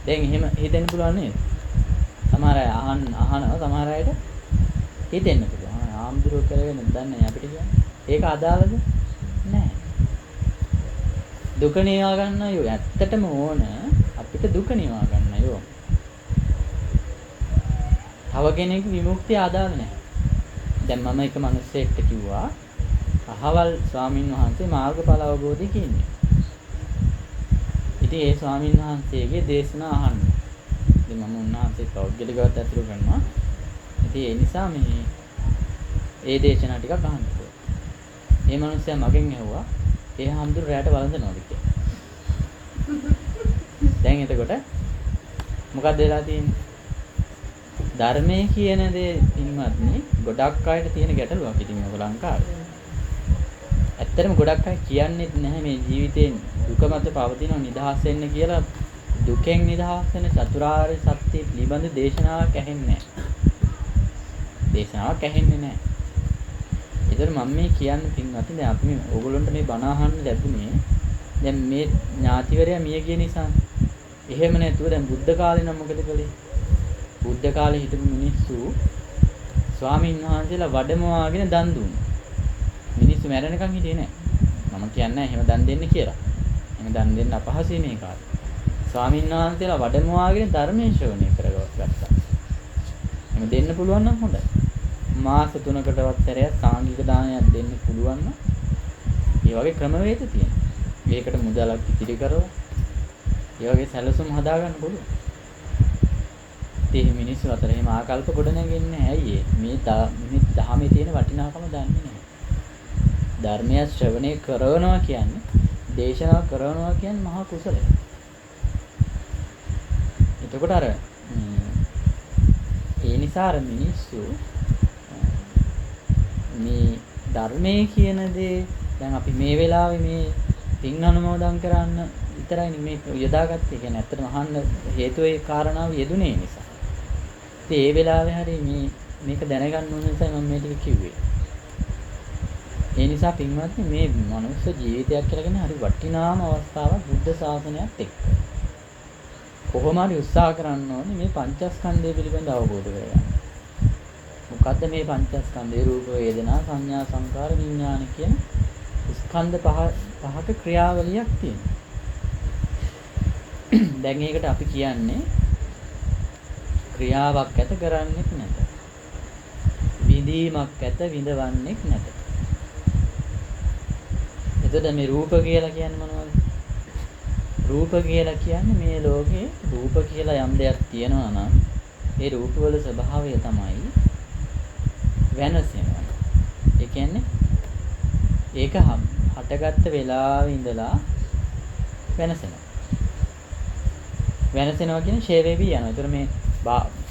දැන් එහෙම හිතෙන්න පුළුවන් නේද? සමහර අය අහනවා සමහර අයට හිතෙන්න පුළුවන්. ආම්දුර කරගෙන දන්නේ අපිට කියන්නේ. ඒක අදාළද? නැහැ. දුක නිවා ගන්න යෝ ඇත්තටම ඕන අපිට දුක නිවා ගන්න යෝ. තව කෙනෙක් විමුක්තිය අදාළ නැහැ. දැන් මම එක මිනිස්සෙක්ට කිව්වා අහවල් ස්වාමින් වහන්සේ මාර්ගඵල අවබෝධය කියන්නේ. ඉතින් ඒ ස්වාමින් වහන්සේගේ දේශනා අහන්න. ඉතින් මම උන්වහන්සේ පෞද්ගලිකව ඇතුළු කරනවා. ඉතින් ඒ නිසා මේ ඒ දේශනා ටිකක් අහන්න ඕනේ. ඒ මිනිස්සයා මගෙන් ඇහුවා ඒ හාමුදුරු රැයට වළඳනවද කියලා. දැන් එතකොට මොකක්ද වෙලා තියෙන්නේ? ධර්මයේ කියන දේ ඉන්නවත්නේ ගොඩක් අයට තියෙන ගැටලුවක් ඉතින් මේක ලංකාවේ. ඇත්තටම ගොඩක් අය කියන්නේ නැහැ මේ ජීවිතේ දුක මත පවතින නිදහස් වෙන්න කියලා. දුකෙන් නිදහස් වෙන චතුරාර්ය සත්‍ය පිළිබඳ දේශනාවක් ඇහෙන්නේ නැහැ. දේශනාවක් ඇහෙන්නේ නැහැ. ඒතර මම මේ කියන්නේ පින්වත්නි දැන් අපි මේ ඕගොල්ලන්ට මේ බණ අහන්න ලැබුණේ දැන් මේ ඥාතිවරයා මිය ගිය නිසා. එහෙම නැතුව දැන් බුද්ධ කාලේ නම් මොකද කළේ? බුද්ධ කාලේ හිටපු මිනිස්සු ස්වාමීන් වහන්සේලා වඩමවාගෙන දන් දුන්නා. මිනිස්සු මැරෙනකන් හිටියේ නැහැ. මම කියන්නේ එහෙම දන් දෙන්න කියලා. එහෙම දන් දෙන්න අපහසුයි මේ කාලේ. ස්වාමීන් වහන්සේලා වඩමවාගෙන ධර්මයේ ශ්‍රවණය කරගත්තා. එහෙම දෙන්න පුළුවන් නම් හොඳයි. මාස 3කටවත් සැරයක් සාංගික දානයක් දෙන්න පුළුවන් නම් ඒ වගේ ක්‍රමවේද තියෙනවා. මේකට මුදලක් ඉතිරි කරලා ඒ වගේ සැලසුම් හදාගන්න පුළුවන්. ඉතින් මිනිස්සු අතර එහෙම ආකල්ප ගොඩ නැගෙන්නේ ඇයි මේ ධර්මයේ තියෙන වටිනාකම දන්නේ නැහැ. ධර්මය ශ්‍රවණය කරනවා කියන්නේ දේශනා කරනවා කියන්නේ මහා කුසලයක්. එතකොට අර ඒ නිසා අර මිනිස්සු මේ ධර්මයේ කියන දේ දැන් අපි මේ වෙලාවේ මේ පින් අනුමෝදන් කරන්න විතරයි මේ යොදාගත්තේ. කියන්නේ ඇත්තටම අහන්න හේතුව ඒ කාරණාව යෙදුනේ නිසා. ඉතින් ඒ වෙලාවේ හරි මේක දැනගන්න ඕන නිසා මම මේ ටික කිව්වේ. ඒ නිසා පින්වත්නි මේ මනුස්ස ජීවිතයක් කියලා කියන්නේ හරි වටිනාම අවස්ථාවක් බුද්ධ ශාසනයත් එක්ක. කොහොම හරි උත්සාහ කරන්න ඕනේ මේ පංචස්කන්ධය පිළිබඳව අවබෝධ කරගන්න. මොකද්ද මේ පංචස්කන්ධේ? රූප, වේදනා, සංඥා, සංකාර, විඥාන කියන ස්කන්ධ පහක ක්‍රියාවලියක් තියෙනවා. දැන් ඒකට අපි කියන්නේ ක්‍රියාවක් ඇත කරන්නේත් නැත. විඳීමක් ඇත විඳවන්නේත් නැත. එතකොට මේ රූප කියලා කියන්නේ මොනවද? රූප කියලා කියන්නේ මේ ලෝකේ රූප කියලා යම් දෙයක් තියෙනවා නම් ඒ රූපවල ස්වභාවය තමයි වෙනසෙනවා. ඒ කියන්නේ ඒක හටගත්ත වෙලාවේ ඉඳලා වෙනසෙනවා. වෙනසෙනවා කියන්නේ ෂේ වෙවි යනවා. ඒතර මේ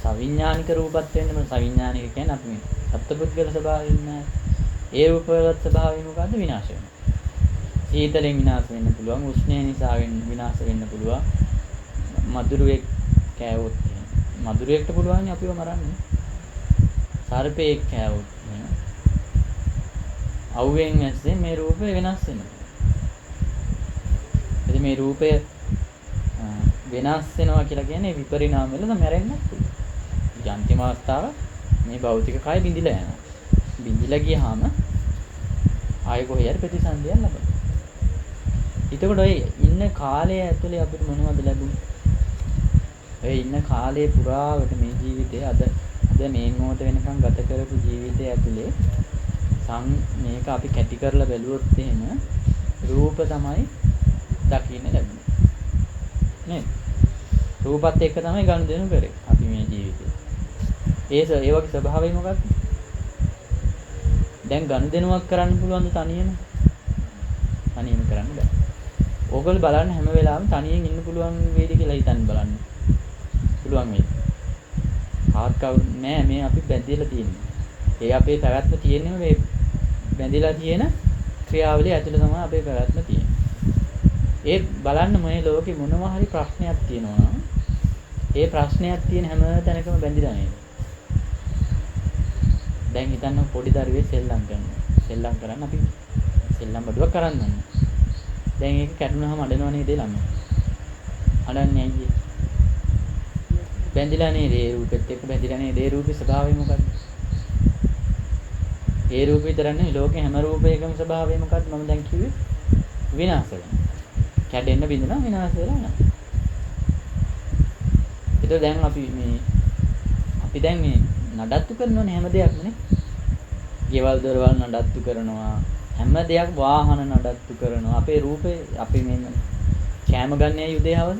සවිඥානික රූපත් වෙන්නේ සවිඥානික කියන්නේ අපි මේ සත්පුද්ගල ස්වභාවයෙන් නෑ. ඒ රූපවල ස්වභාවය මොකද්ද? විනාශ වෙනවා. සීතලෙන් විනාශ වෙන්න පුළුවන්, උෂ්ණය නිසා විනාශ වෙන්න පුළුවන්. මధుරයක් කෑවොත් මధుරයකට පුළුවන් අපිව මරන්න. සර්පෙක් කෑවොත් අවුවෙන් ඇස්සේ මේ රූපය වෙනස් වෙනවා. එතකොට මේ රූපය වෙනස් වෙනවා කියලා කියන්නේ විපරිණාම වෙලා මැරෙන්නත් පුළුවන්. අන්තිම අවස්ථාව මේ භෞතික කය බිඳිලා යනවා. බිඳිලා ගියාම ආයෙ කොහේ හරි ප්‍රතිසන්දියක් ලබනවා. එතකොට ඔය ඉන්න කාලය ඇතුලේ අපිට මොනවද ලැබුණේ? ඔය ඉන්න කාලේ පුරාවට මේ ජීවිතේ අද මේ මොහොත වෙනකන් ගත කරපු ජීවිතය ඇතුලේ මේක අපි කැටි කරලා බැලුවොත් එහෙම රූප තමයි දකින්න ලැබුණේ. නේද? රූපත් එක්ක තමයි ගනුදෙනු කරේ අපි මේ ජීවිතේ. ඒ වගේ ස්වභාවය මොකක්ද? දැන් ගනුදෙනුවක් කරන්න පුළුවන් ද තනියම? තනියම කරන්න බෑ. ඕගොල්ලෝ බලන්න හැම වෙලාවෙම තනියෙන් ඉන්න පුළුවන් වේද කියලා හිතන්න බලන්න. පුළුවන් වේද? ආත්කව නෑ මේ අපි බැඳිලා තියෙන්නේ. ඒ අපේ පැවැත්ම තියෙන්නේ මේ බැඳිලා තියෙන ක්‍රියාවලිය ඇතුළේ තමයි අපේ පැවැත්ම තියෙන්නේ. ඒ බලන්න මේ ලෝකේ මොනවා හරි ප්‍රශ්නයක් තියෙනවා නම් ඒ ප්‍රශ්නයක් තියෙන හැම තැනකම බැඳිලා නේද? දැන් හිතන්න පොඩි දරුවෙක් සෙල්ලම් කරනවා. සෙල්ලම් කරන්න අපි සෙල්ලම් බඩුවක් කරන් යනවා. දැන් ඒක කැඩුනහම අඬනවා නේද ළමයි? අඬන්නේ ඇයි? බැඳිලා නේද? ඒ රූපෙත් එක්ක බැඳිලා නේද? ඒ රූපේ ස්වභාවය මොකක්ද? ඒ රූපේ විතරක් නෙවෙයි ලෝකේ හැම රූපයකම ස්වභාවය මොකක්ද? මම දැන් කිව්වේ විනාශ වෙනවා. කැඩෙන්න බිඳිනවා විනාශ වෙලා යනවා. ඒක දැන් අපි දැන් මේ නඩත්තු කරනවනේ හැම දෙයක්ම නේ. ගෙවල් දොරවල් නඩත්තු කරනවා. හැම දෙයක් වාහන නඩත්තු කරනවා. අපේ රූපේ අපි මේ කැම ගන්න යුදේවද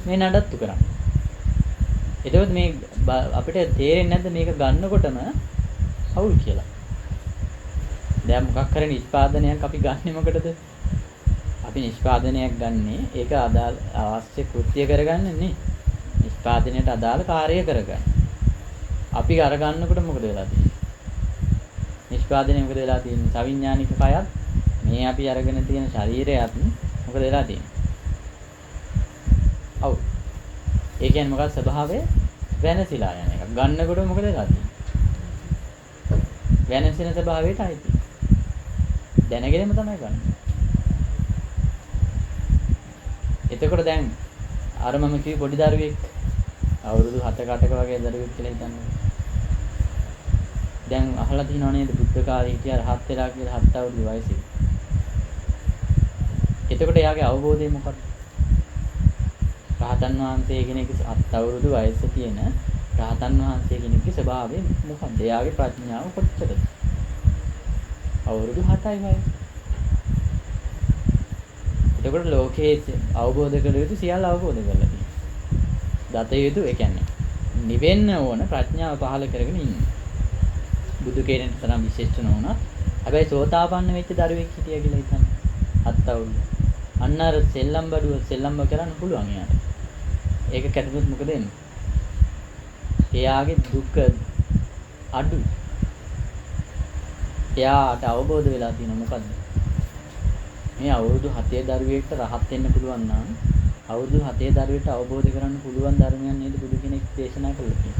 මේ නඩත්තු කරන්නේ. එතකොට මේ අපිට තේරෙන්නේ නැද්ද මේක ගන්නකොටම අවුල් කියලා. දැන් මොකක් කරේ නිෂ්පාදනයක් අපි ගන්නෙ මොකටද? අපි නිෂ්පාදනයක් ගන්නෙ ඒක අදාළ අවශ්‍ය කෘත්‍ය කරගන්න නේ. නිෂ්පාදනයට අදාළ කාර්යය කරගන්න. අපි අර ගන්නකොට මොකද වෙලා තියෙන්නේ? නිෂ්පාදනය මොකද වෙලා තියෙන්නේ? සවිඥානික කයත් මේ අපි අරගෙන තියෙන ශරීරයත් මොකද වෙලා තියෙන්නේ? ඔව්. ඒ කියන්නේ මොකක්ද ස්වභාවය? වෙනසිලා යන එක. ගන්නකොට මොකද වෙලා තියෙන්නේ? වෙනසින ස්වභාවයට ආйти. දැනගෙනම තමයි ගන්න. එතකොට දැන් අර මම කිව්ව පොඩි දරුවෙක් අවුරුදු 7-8ක වගේ දරුවෙක් කියලා හිතන්න. දැන් අහලා තියෙනව නේද බුද්ධ කාලේ හිටියා රහත් වෙලා කියලා 7 අවුරුදු වයසේ. එතකොට එයාගේ අවබෝධය මොකක්ද? රහතන් වහන්සේ කෙනෙක් 7 අවුරුදු වයසේ තියෙන රහතන් වහන්සේ කෙනෙක්ගේ ස්වභාවය මොකක්ද? එයාගේ ප්‍රඥාව කොච්චරද? අවුරුදු 7යි වයස. එතකොට ලෝකයේ අවබෝධ කළ යුතු සියල්ල අවබෝධ කරලා තියෙනවා. දත යුතු ඒ කියන්නේ නිවෙන්න ඕන ප්‍රඥාව පහළ කරගෙන ඉන්නේ. බුදු කෙනෙක් තරම් විශේෂ නොවුණා. හැබැයි සෝතාපන්න වෙච්ච දරුවෙක් හිටියා කියලා හිතන්න. 7 අවුරුදු. අන්න අර සෙල්ලම් කරන්න පුළුවන් එයාට. ඒක කැඩුනොත් මොකද වෙන්නේ? එයාගේ දුක අඩු. එයාට අවබෝධ වෙලා තියෙන මොකද්ද? මේ අවුරුදු 7 දරුවෙක්ට රහත් වෙන්න පුළුවන් නම් අවුරුදු 7 දරුවෙක්ට අවබෝධ කරගන්න පුළුවන් ධර්මයන් නේද බුදු කෙනෙක් දේශනා කළේ.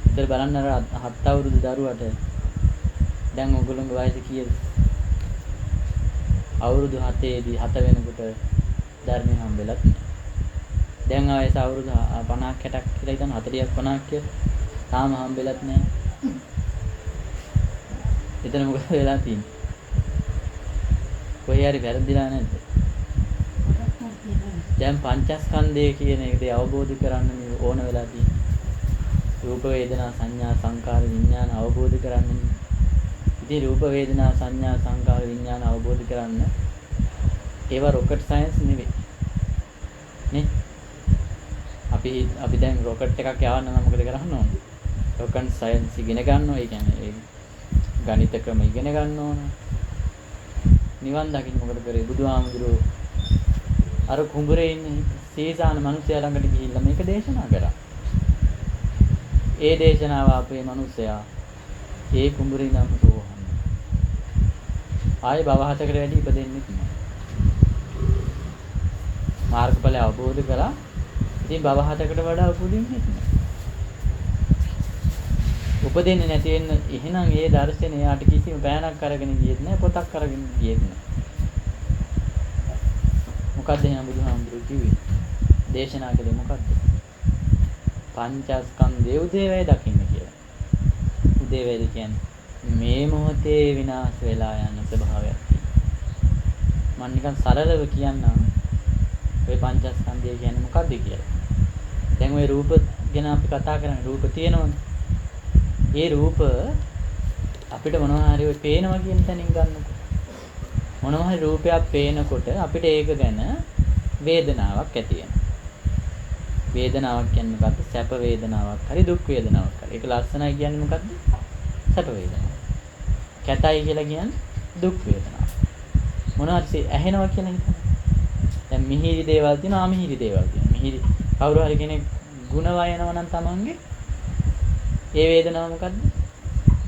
ඉතින් බලන්න අර 7 අවුරුදු දරුවට දැන් ඔයගොල්ලෝගේ වයස කීයද? අවුරුදු 7 වෙනකොට ධර්මය හම්බෙලත් නැහැ. දැන් ආයෙත් අවුරුදු 50ක් 60ක් කියලා හිතන 40ක් 50ක් කියලා තාම හම්බෙලත් නැහැ. එතන මොකද වෙලා තියෙන්නේ? කොහේ හරි වැරදිලා නැද්ද? දැන් පංචස්කන්ධය කියන එක දේ අවබෝධ කරගන්න ඕන වෙලා තියෙන්නේ. රූප වේදනා සංඥා සංකාර විඥාන අවබෝධ කරගන්න ඉතින් රූප වේදනා සංඥා සංකාර විඥාන අවබෝධ කරන්න ඒවා රොකට් සයන්ස් නෙවෙයි. නේ? අපි දැන් රොකට් එකක් යවන්න නම් මොකද කරන්න ඕනේ? රොකට් සයන්ස් ඉගෙන ගන්න ඕනේ. ඒ කියන්නේ ගණිත ක්‍රම ඉගෙන ගන්න ඕනේ. නිවන් දකින්න මොකද කරේ? බුදුහාමුදුරුවෝ අර කුඹරේ ඉන්න සීසාන මිනිසයා ළඟට ගිහිල්ලා මේක දේශනා කරා. ඒ දේශනාව අපේ මිනිසයා ඒ කුඹරේ නම් සෝහන්. ආයේ භව හතකට වැඩි ඉපදෙන්නේ නැහැ. මාර්ගඵල අවබෝධ කළා. ඉතින් භව හතකට වඩා උපදින්නේ නැහැ. උපදින්නේ නැති වෙන්න එහෙනම් ඒ දර්ශනේ යාට කිසිම බෑනක් අරගෙන ගියෙත් නැහැ, පොතක් අරගෙන ගියෙත් නැහැ. මොකද්ද එහෙනම් බුදුහාමුදුරුවෝ කිව්වේ? දේශනා කළේ මොකද්ද? පංචස්කන්ධය උදේවැය දකින්න කියලා. උදේවැයද කියන්නේ මේ මොහොතේ විනාශ වෙලා යන ස්වභාවයක් තියෙනවා. මම නිකන් සරලව කියන්නම්. ඔය පංචස්කන්ධය කියන්නේ මොකද්ද කියලා. දැන් ওই රූප ගැන අපි කතා කරන්නේ. රූප තියෙනවනේ. ඒ රූප අපිට මොනවා හරි ඔය පේනවා කියන තැනින් ගන්නකො. මොනවා හරි රූපයක් පේනකොට අපිට ඒක ගැන වේදනාවක් ඇති වෙනවා. වේදනාවක් කියන්නේ මොකද්ද? සැප වේදනාවක් හරි දුක් වේදනාවක් හරි. ඒක ලස්සනයි කියන්නේ මොකද්ද? සැප වේදනාව. කැතයි කියලා කියන්නේ දුක් වේදනාව. මොනවද ඇහෙනවා කියලා හිතන්න. දැන් මිහිරි දේවල් තියෙනවා, අමිහිරි දේවල් තියෙනවා. මිහිරි කවුරු හරි කෙනෙක් ಗುಣ වයනවා නම් තමන්ගේ ඒ වේදනාව මොකද්ද?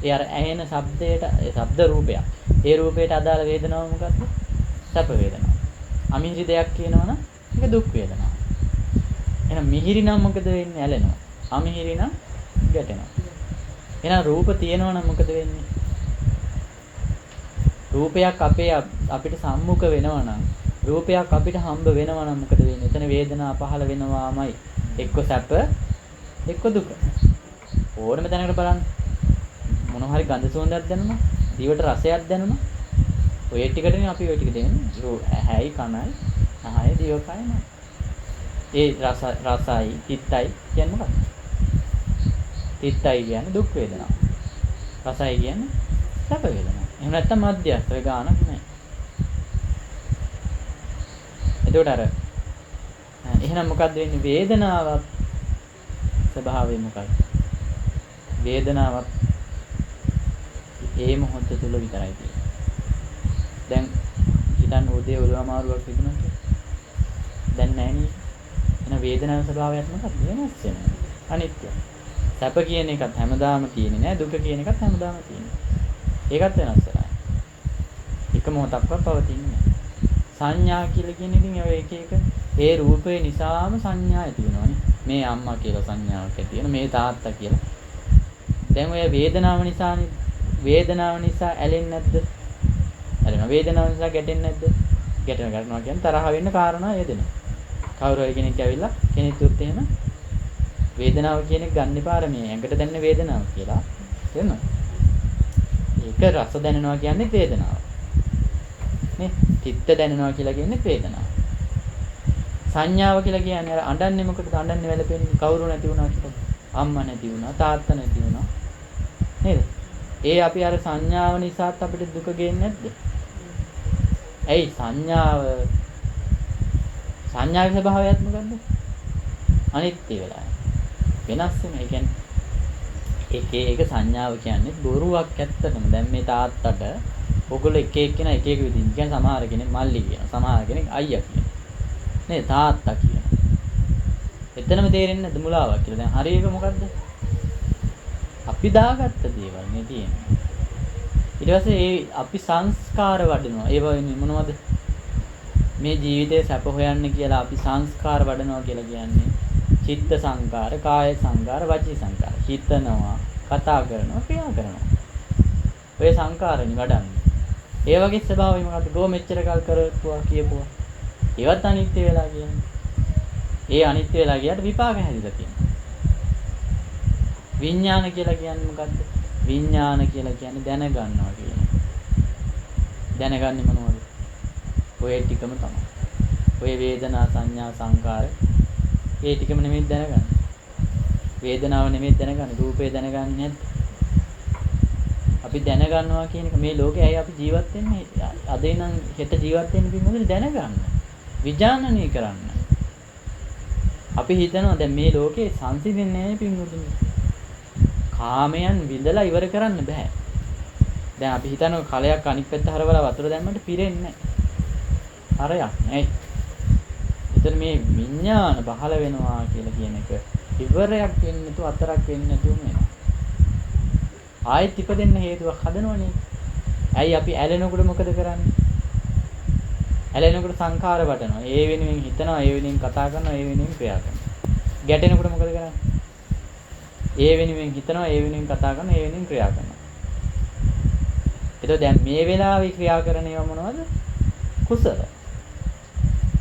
ඒ අර ඇහෙන ශබ්දයට, ඒ ශබ්ද රූපයක්. ඒ රූපයට අදාළ වේදනාව මොකද්ද? සැප වේදනාව. අමිහිරි දෙයක් කියනවනම් ඒක දුක් වේදනාව. එහෙනම් මිහිරි නම් මොකද වෙන්නේ? ඇලෙනවා. අමිහිරි නම් ගැටෙනවා. එහෙනම් රූප තියෙනවනම් මොකද වෙන්නේ? රූපයක් අපිට සම්මුඛ වෙනවනම්, රූපයක් අපිට හම්බ වෙනවනම් මොකද වෙන්නේ? එතන වේදනාව පහළ වෙනවාමයි. එක්ක සැප, එක්ක දුක. ඕනම දැනකට බලන්න. මොනවා හරි ගඳ සුවඳක් දැනුණා, දිවට රසයක් දැනුණා. ඔය ටිකටනේ අපි ඔය ටික දෙන්නේ. ඇහැයි කනයි, නහයයි දිවකයයි. ඒ රසයි, තිත්තයි කියන්නේ මොකක්ද? තිත්තයි කියන්නේ දුක් වේදනාව. රසයි කියන්නේ සැප වේදනාව. එහෙම නැත්නම් මධ්‍යස්ථ වේ ගානක් නැහැ. එතකොට අර එහෙනම් මොකද්ද වෙන්නේ? වේදනාවක් ස්වභාවය මොකක්ද? වේදනාවක් ඒ මොහොත තුල විතරයි තියෙන්නේ. දැන් හිතන්න උදේ ඔළුව අමාරුවක් තිබුණා කියලා. දැන් නැහැ නේ. එහෙනම් වේදනාවේ ස්වභාවයක් මොකක්ද? වෙනස් වෙනවා. අනිත්‍යයි. සැප කියන එකත් හැමදාම තියෙන්නේ නෑ. දුක කියන එකත් හැමදාම තියෙන්නේ. ඒකත් වෙනස් වෙනවා. එක මොහොතක්වත් පවතින්නේ නෑ. සංඥා කියලා කියන එකෙන් ඔය එක එක ඒ රූපේ නිසාම සංඥා ඇති වෙනවානේ. මේ අම්මා කියලා සංඥාවක් ඇති වෙනවා. මේ තාත්තා කියලා. දැන් ඔය වේදනාව නිසානේ. වේදනාව නිසා ඇලෙන්නේ නැද්ද? ඇලෙනවා. වේදනාව නිසා ගැටෙන්නේ නැද්ද? ගැටෙනවා කියන්නේ තරහ වෙන්න කාරණා යෙදෙනවා. කවුරු හරි කෙනෙක් ඇවිල්ලා කෙනෙක් තුත් එහෙම වේදනාව කියන එක ගන්න පාර මේ ඇඟට දැනෙන වේදනාව කියලා. තේරෙනවද? ඒක රස දැනෙනවා කියන්නේ වේදනාව. නේ? චිත්ත දැනෙනවා කියලා කියන්නේ වේදනාව. සංඥාව කියලා කියන්නේ අර අඬන්නේ මොකටද? අඬන්නේ වැළපෙන්නේ කවුරු නැති වුණා කියලා. අම්මා නැති වුණා, තාත්තා නැති වුණා. නේද? ඒ අපි අර සංඥාව නිසාත් අපිට දුක ගේන්නේ නැද්ද? ඇයි සංඥාවේ ස්වභාවයත් මොකද්ද? අනිත්‍ය වෙලා. වෙනස් වෙන. ඒ කියන්නේ එක සංඥාව කියන්නේ බොරුවක් ඇත්තටම. දැන් මේ තාත්තට ඔයගොල්ලෝ එක එක්කෙනා එක එක විදිහින් කියන සමහර කෙනෙක් මල්ලි කියනවා. සමහර කෙනෙක් අයියා කියනවා. නේ තාත්තා කියනවා. එතනම තේරෙන්නේ නැද්ද මුලාවක් කියලා. දැන් හරි එක මොකද්ද? අපි දාගත්ත දේවල් නේ තියෙන්නේ. ඊට පස්සේ අපි සංස්කාර වඩනවා. ඒව මොනවද? මේ ජීවිතේ සැප හොයන්න කියලා අපි සංස්කාර වඩනවා කියලා කියන්නේ චිත්ත සංකාර, කාය සංකාර, වචී සංකාර. හිතනවා, කතා කරනවා, ක්‍රියා කරනවා. ඔය සංකාරණි වඩන්නේ. ඒ වගේ ස්වභාවය මොකද්ද? ගෝ මෙච්චර කල් කරපුවා කියපුවා. ඒවත් අනිත්‍ය වෙලා කියන්නේ. ඒ අනිත්‍ය වෙලා ගියාට විපාක හැදිලා තියෙනවා. විඥාන කියලා කියන්නේ මොකද්ද? විඥාන කියලා කියන්නේ දැනගන්නවා කියන එක. දැනගන්නේ මොනවද? ඔය ටිකම තමයි. ඔය වේදනා සංඥා සංකාර ඒ ටිකම නෙමෙයි දැනගන්නේ. වේදනාව නෙමෙයි දැනගන්නේ. රූපේ දැනගන්නේ නැද්ද? අපි දැනගන්නවා කියන එක මේ ලෝකේ ඇයි අපි ජීවත් වෙන්නේ? අද ඉඳන් හෙට ජීවත් වෙන්න පින්වතුනි දැනගන්න. විඥානනීය කරන්න. අපි හිතනවා දැන් මේ ලෝකේ සංසිඳෙන්නේ නැහැ පින්වතුනි. කාමයන් විඳලා ඉවර කරන්න බෑ. දැන් අපි හිතනවා කලයක් අනිත් පැත්ත හරවලා වතුර දැම්මට පිරෙන්නේ නැහැ. හරයක් නෑ. එතන මේ විඥාන පහළ වෙනවා කියලා කියන එක ඉවරයක් වෙන්නේ නැතුව අතරක් වෙන්නේ නැතුව වෙනවා. ආයෙත් ඉපදෙන්න හේතුවක් හදනවනේ. ඇයි අපි ඇලෙනකොට මොකද කරන්නේ? ඇලෙනකොට සංඛාර වටනවා. ඒ වෙනුවෙන් හිතනවා, ඒ වෙනුවෙන් කතා කරනවා, ඒ වෙනුවෙන් ක්‍රියා කරනවා. ගැටෙනකොට මොකද කරන්නේ? ඒ වෙනුවෙන් හිතනවා, ඒ වෙනුවෙන් කතා කරනවා, ඒ වෙනුවෙන් ක්‍රියා කරනවා. එතකොට දැන් මේ වෙලාවේ ක්‍රියා කරන ඒවා මොනවද? කුසල.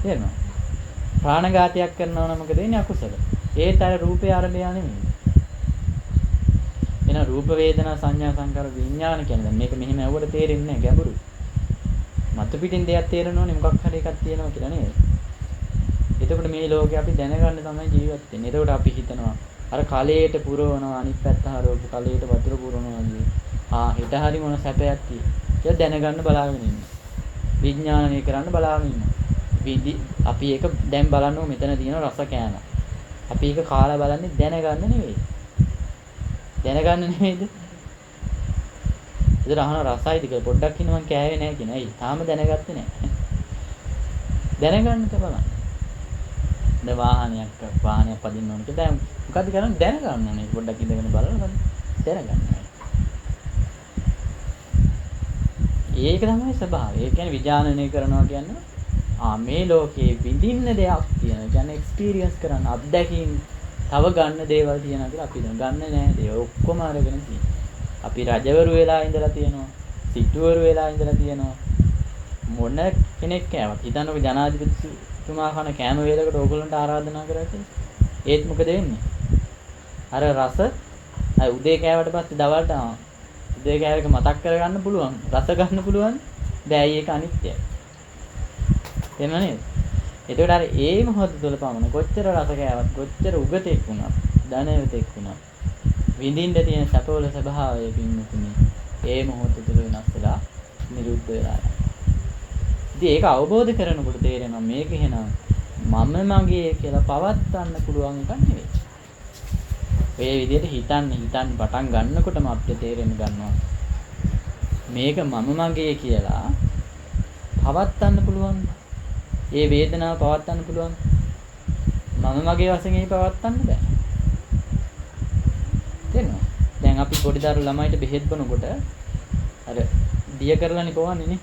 තේරෙනවද? ප්‍රාණඝාතයක් කරනවා නම් මොකද වෙන්නේ? අකුසල. ඒත් අර රූපේ ආරම්භය නෙමෙයි. එන රූප වේදනා සංඥා සංකාර විඥාන කියන්නේ මේක මෙහෙම ඇවුවට තේරෙන්නේ නැහැ ගැඹුරුයි. මතු පිටින් දෙයක් තේරෙනවනේ මොකක් හරි එකක් තියෙනවා කියලා නේද? එතකොට මේ ලෝකේ අපි දැනගන්න තමයි ජීවත් වෙන්නේ. එතකොට අපි හිතනවා අර කලයට පුරවනවා අනිත් පැත්ත හරවපු කලයට වතුර පුරවනවා වගේ. හෙට හරි මොන සැපයක් කියලා දැනගන්න බලාගෙන ඉන්න. විඥානනය කරන්න බලාගෙන ඉන්න. අපි ඒක දැන් බලන්නකො මෙතන තියෙන රස කෑම. අපි ඒක කාලා බලන්නේ දැනගන්න නෙවෙයි. දැනගන්න නෙවෙයිද? ඉතින් අහන රසයිද කියලා පොඩ්ඩක් ඉන්න මං කෑවේ නැහැ කියන. ඇයි? තාම දැනගත්තේ නැහැ. දැනගන්නක බලන්න. දැන් වාහනයක් පදින්න ඕන කියලා දැන් මොකද්ද කරන්නේ? දැනගන්න ඕනේ. පොඩ්ඩක් ඉඳගෙන බලන්න දැනගන්න. ඒක තමයි ස්වභාවය. ඒ කියන්නේ විඥානනය කරනවා කියන්නේ මේ ලෝකේ විඳින්න දෙයක් තියෙනවා. කියන්නේ එක්ස්පීරියන්ස් කරන්න, අත්දැකීම් තව ගන්න දේවල් තියෙනවා කියලා අපි ගන්න නැහැ. ඒ ඔක්කොම අරගෙන තියෙනවා. අපි රජවරු වෙලා ඉඳලා තියෙනවා. සිටුවරු වෙලා ඉඳලා තියෙනවා. මොන කෙනෙක් කෑවත් හිතන්නකො ජනාධිපතිතුමා කන කෑම වේලකට ඕගොල්ලන්ට ආරාධනා කරා කියලා. ඒත් මොකද වෙන්නේ? අර රස උදේ කෑවට පස්සේ දවල්ට උදේ කෑවක මතක් කරගන්න පුළුවන්. රස ගන්න පුළුවන්. දැන් ඒක අනිත්‍යයි. තේරෙනව නේද? එතකොට අර ඒ මොහොත තුළ පමණ කොච්චර රස කෑවත් කොච්චර උගතෙක් වුණත් ධනවතෙක් වුණත් විඳින්න තියෙන සැපවල ස්වභාවය පින්නුතුනි ඒ මොහොත තුළ වෙනස් වෙලා නිරුද්ධ වෙලා යනවා. ඉතින් ඒක අවබෝධ කරනකොට තේරෙනවා මේක එහෙනම් මම මගේ කියලා පවත්වන්න පුළුවන් එකක් නෙවෙයි. ඔය විදිහට හිතන්න පටන් ගන්නකොටම අපිට තේරෙන්න ගන්නවා මේක මම මගේ කියලා පවත්වන්න පුළුවන්. ඒ වේදනාව පවත්වන්න පුළුවන්. මම මගේ වශයෙන් ඒක පවත්වන්න බෑ. තේරෙනවද? දැන් අපි පොඩි දරු ළමයිට බෙහෙත් බොනකොට අර දිය කරලානේ පොවන්නේ නේ.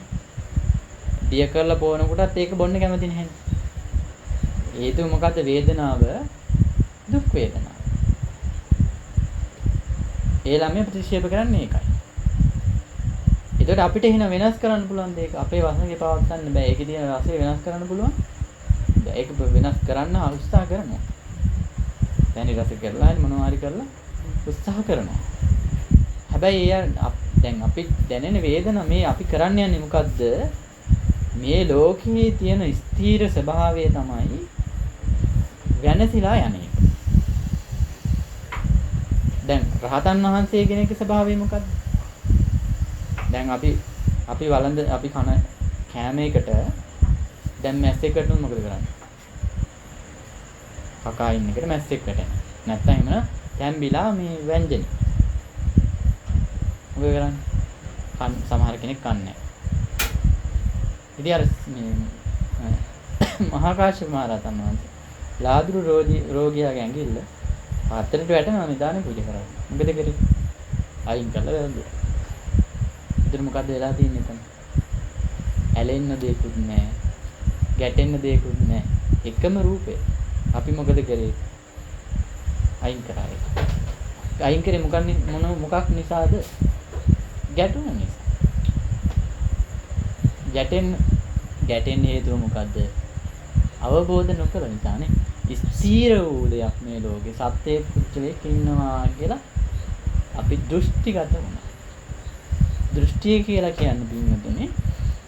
දිය කරලා පොවනකොටත් ඒක බොන්න කැමති නැහැ. හේතුව මොකද්ද? වේදනාව දුක් වේදනාව. ඒ ළමයා ප්‍රතික්ෂේප කරන්නේ ඒකයි. ඒකට අපිට එහෙනම් වෙනස් කරන්න පුළුවන් දෙයක් අපේ වසඟේ පවත්වන්න බෑ. ඒකේ තියෙන රසය වෙනස් කරන්න පුළුවන්. ඒක වෙනස් කරන්න උත්සාහ කරනවා. දැන් රස කරලා හරි මොනවා හරි කරලා උත්සාහ කරනවා. හැබැයි දැන් අපි දැනෙන වේදන මේ අපි කරන්න යන්නේ මොකද්ද? මේ ලෝකයේ තියෙන ස්ථීර ස්වභාවය තමයි වෙනසිලා යන්නේ. දැන් රහතන් වහන්සේ කෙනෙක්ගේ ස්වභාවය මොකද්ද? දැන් අපි වළඳ අපි කන කෑම එකට දැන් මැස්සෙක් වැටුනොත් මොකද කරන්නේ? කකා ඉන්න එකට මැස්සෙක් වැටෙනවා. නැත්තම් එහෙම තැම්බිලා මේ ව්‍යංජනේ. මොකද කරන්නේ? සමහර කෙනෙක් කන්නේ නැහැ. ඉතින් අර මේ මහා කාශ්‍යප මහ රහතන් වහන්සේ ලාදුරු රෝගියාගේ ඇඟිල්ල පාත්‍රයට වැටෙනවා නිදානේ පූජා කරා. මොකද කරේ? අයින් කළා වැන්දුවා. ඉතින් මොකද්ද වෙලා තියෙන්නේ එතන? ඇලෙන්න දෙයක්වත් නැහැ. ගැටෙන්න දෙයක්වත් නැහැ. එකම රූපේ. අපි මොකද කරේ? අයින් කරා ඒක. අයින් කරේ මොකක් නිසාද? ගැටුණ නිසා. ගැටෙන්න හේතුව මොකද්ද? අවබෝධ නොකර නිසානේ. ස්ථීර වූ දෙයක් මේ ලෝකේ සත්‍යයේ පුච්චලයක් ඉන්නවා කියලා අපි දෘෂ්ටිගත වුණා. දෘෂ්ටිය කියලා කියන්නේ බින්දුනේ.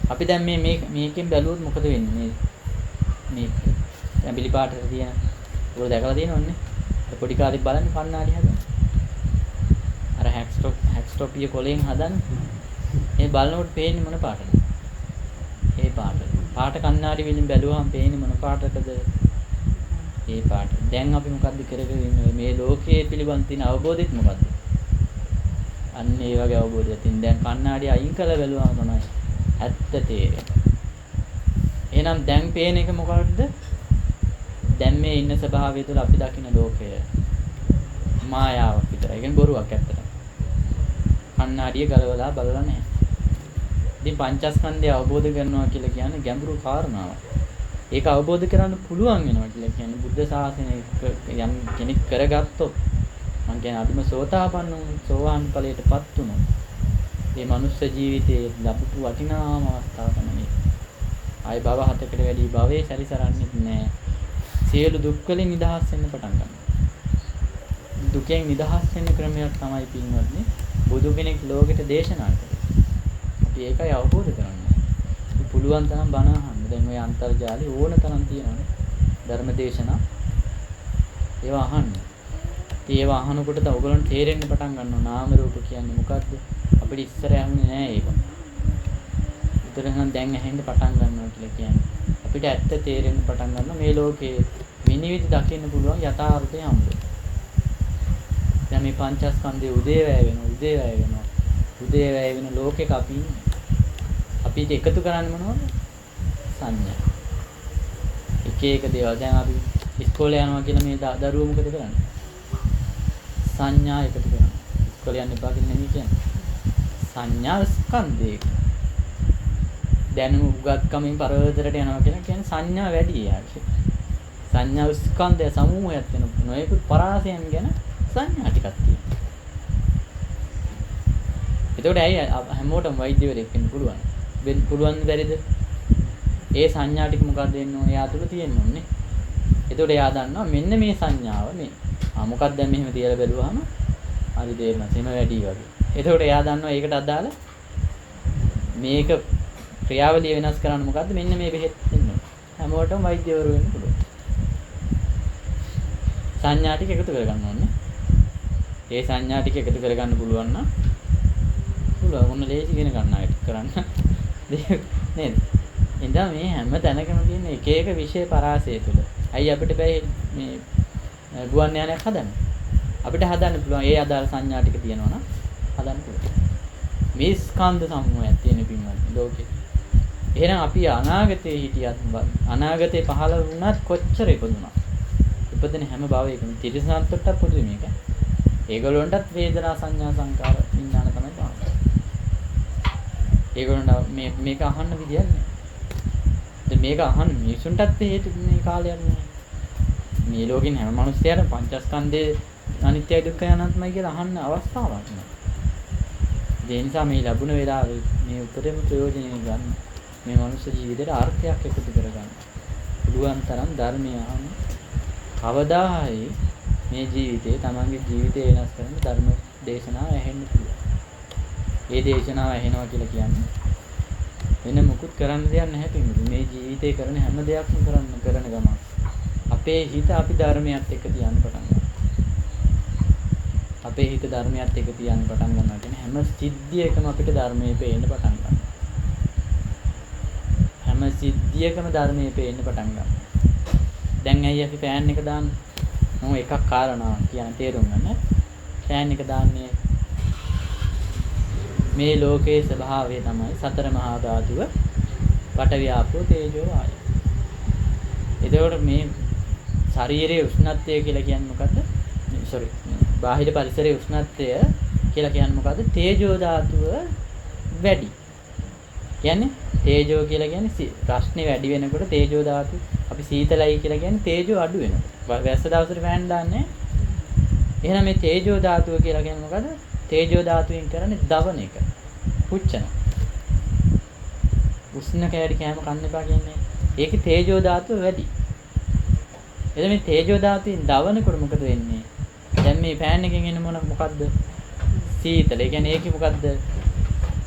අපි දැන් මේකෙන් බැලුවොත් මොකද වෙන්නේ? මේ දැන් පිළිපාටට තියෙන ඔය දැකලා තියෙනවන්නේ. පොඩි කාලේ බලන්න කන්නාඩි හදන. අර හැක්ස්ටොක් ටොපිය කොලෙන් හදන්නේ. ඒ බලනකොට පේන්නේ මොන පාටද? ඒ පාට. පාට කණ්ණාඩි වලින් බැලුවහම පේන්නේ මොන පාටකද? ඒ පාට. දැන් අපි මොකද්ද කරගෙන ඉන්නේ? මේ ලෝකයේ පිළිබඳ තියෙන අවබෝධෙත් මොකද්ද? අන්න ඒ වගේ අවබෝධයක් තියෙන. දැන් කණ්ණාඩි අයින් කළා බැලුවම මොනවද? ඇත්ත තේරෙන්නේ. එහෙනම් දැන් පේන එක මොකක්ද? දැන් මේ ඉන්න ස්වභාවය තුළ අපි දකින්න ලෝකය මායාවක් විතරයි. ඒ කියන්නේ බොරුවක් ඇත්තට. කණ්ණාඩිය ගලවලා බලලා නැහැ. ඉතින් පංචස්කන්ධය අවබෝධ කරනවා කියලා කියන්නේ ගැඹුරු කාරණාවක්. ඒක අවබෝධ කරගන්න පුළුවන් වෙනවා කියලා කියන්නේ බුද්ධ ශාසනය යම් කෙනෙක් කරගත්තොත් මම කියන්නේ අදිම සෝතාපන්න සෝවාන් ඵලයටපත් වුණොත් මේ මනුස්ස ජීවිතයේ ලැබපු වටිනාම අවස්ථාව තමයි. ආයි භව හතකට වැඩි භවයේ සැරිසරන්නේ නැහැ. සියලු දුක් වලින් නිදහස් වෙන්න පටන් ගන්නවා. දුකෙන් නිදහස් වෙන්න ක්‍රමයක් තමයි පින්වත්නි බුදු කෙනෙක් ලෝකෙට දේශනා කළේ. අපි ඒකයි අවබෝධ කරගන්න. පුළුවන් තරම් බණ අහන්න. දැන් ඔය අන්තර්ජාලේ ඕන තරම් තියෙනවානේ. ධර්ම දේශනා. ඒවා අහන්න. ඒවා අහනකොට ඔයගොල්ලන්ට තේරෙන්න පටන් ගන්නවා නාම රූප කියන්නේ මොකක්ද? අපිට ඉස්සර ඇහුනේ නෑ ඒක. උතරනම් දැන් ඇහෙන්න පටන් ගන්නවා කියලා කියන්නේ. අපිට ඇත්ත තේරෙන්න පටන් ගන්නවා මේ ලෝකේ විනිවිද දකින්න පුළුවන් යථාර්ථය හම්බ. දැන් මේ පංචස්කන්ධයේ උදේවැය වෙනවා. උදේවැය වෙන ලෝකෙක අපි ඉන්නේ. අපිට එකතු කරන්නේ මොනවද? සංඥා. එක එක දේවල්. දැන් අපි ඉස්කෝලේ යනවා කියලා මේ දරුවෝ මොකද කරන්නේ? සංඥා එකතු කරනවා. ඉස්කෝලේ යන්න එපා කියලා නෙමෙයි කියන්නේ. සංඥා ස්කන්ධේ. දැනුම උගත්කමින් පරවතරට යනවා කියලා කියන්නේ සංඥා වැඩි යාගේ. සංඥා ස්කන්ධය සමූහයක් වෙන නොයෙකුත් පරාසයන් ගැන සංඥා ටිකක් තියෙනවා. එතකොට ඇයි හැමෝටම වෛද්‍යවරයෙක් වෙන්න පුළුවන්? වෙන්න පුළුවන් බැරිද? ඒ සංඥා ටික මොකක්ද වෙන්න ඕනේ? එයා තුල තියෙන්න ඕනේ. එතකොට එයා දන්නවා මෙන්න මේ සංඥාව මේ. මොකක්ද දැන් මෙහෙම තියලා බැලුවාම හරි තේරෙනවා. සෙම වැඩි වගේ. එතකොට එයා දන්නවා ඒකට අදාළ මේක ක්‍රියාවලිය වෙනස් කරන්න මොකද්ද? මෙන්න මේ බෙහෙත් දෙන්න ඕනේ. හැමෝටම වෛද්‍යවරු වෙන්න පුළුවන්. සංඥා ටික එකතු කරගන්න ඕනේ. ඒ සංඥා ටික එකතු කරගන්න පුළුවන් නම් පුළුවන්. මොන ලේසි වෙන ගන්න කරන්න. නේද? එඳා මේ හැම තැනකම තියෙන එක එක විෂය පරාසය තුළ. අයි අපිට බෑ මේ ගුවන් යානයක් හදන්න. අපිට හදන්න පුළුවන්. ඒ අදාළ සංඥා ටික තියෙනවා නම් හදන්න පුළුවන්. මේ ස්කන්ධ සමූහයක් තියෙන පින්වත් ලෝකේ. එහෙනම් අපි අනාගතේ හිටියත් අනාගතේ පහළ වුණත් කොච්චර ඉපදුණා. ඉපදෙන හැම භවයකම තිරසන්තට පොදුයි මේක. ඒගොල්ලන්ටත් වේදනා සංඥා සංකාර විඥාන තමයි පාන්නේ. ඒගොල්ලන්ට මේක අහන්න විදියක් නෑ. දැන් මේක අහන්න මිනිසුන්ටත් හේතු මේ කාලයක් නෑ. මේ ලෝකෙන් හැම මිනිස්සයාට පංචස්කන්ධයේ අනිත්‍යයි දුක්ඛයි අනාත්මයි කියලා අහන්න අවස්ථාවක් නෑ. ඒ නිසා මේ ලැබුණ වෙලාවේ මේ උපරිම ප්‍රයෝජනෙ ගන්න. මේ මනුෂ්‍ය ජීවිතේට අර්ථයක් එකතු කරගන්න. පුළුවන් තරම් ධර්මය අහන්න. කවදා හරි මේ ජීවිතේ තමන්ගේ ජීවිතය වෙනස් කරන ධර්ම දේශනාව ඇහෙන්න පුළුවන්. ඒ දේශනාව ඇහෙනවා කියලා කියන්නේ වෙන මුකුත් කරන්න දෙයක් නැහැ පිටු. මේ ජීවිතේ කරන හැම දෙයක්ම කරන ගමන් අපේ හිත අපි ධර්මයත් එක්ක තියන්න පටන් ගන්නවා. අපේ හිත ධර්මයත් එක්ක තියන්න පටන් ගන්නවා කියන්නේ හැම සිද්ධියකම අපිට ධර්මයේ පේන්න පටන් ගන්නවා. හැම සිද්ධියකම ධර්මයේ පේන්න පටන් ගන්නවා. දැන් ඇයි අපි ෆෑන් එක දාන්නේ? මම එකක් කාරණාවක් කියන තේරුම් ගන්න. ෆෑන් එක දාන්නේ මේ ලෝකයේ ස්වභාවය තමයි සතර මහා ධාතුව පඨවි ආපෝ තේජෝ වායෝ. එතකොට මේ ශරීරයේ උෂ්ණත්වය කියලා කියන්නේ මොකද්ද? බාහිර පරිසරයේ උෂ්ණත්වය කියලා කියන්නේ මොකද්ද? තේජෝ ධාතුව වැඩි. කියන්නේ තේජෝ කියලා කියන්නේ ප්‍රශ්නේ වැඩි වෙනකොට තේජෝ ධාතුව අපි සීතලයි කියලා කියන්නේ තේජෝ අඩු වෙනකොට. වැස්ස දවසට ෆෑන් දාන්නේ. එහෙනම් මේ තේජෝ ධාතුව කියලා කියන්නේ මොකද්ද? තේජෝ ධාතුවෙන් කරන්නේ දවන එක. පුච්චන. උෂ්ණ කැඩි කෑම කන්න එපා කියන්නේ. ඒකේ තේජෝ ධාතුව වැඩි. එතන මේ තේජෝ ධාතුවෙන් දවනකොට මොකද වෙන්නේ? දැන් මේ ෆෑන් එකෙන් එන මොකද්ද? සීතල. ඒ කියන්නේ ඒකේ මොකද්ද?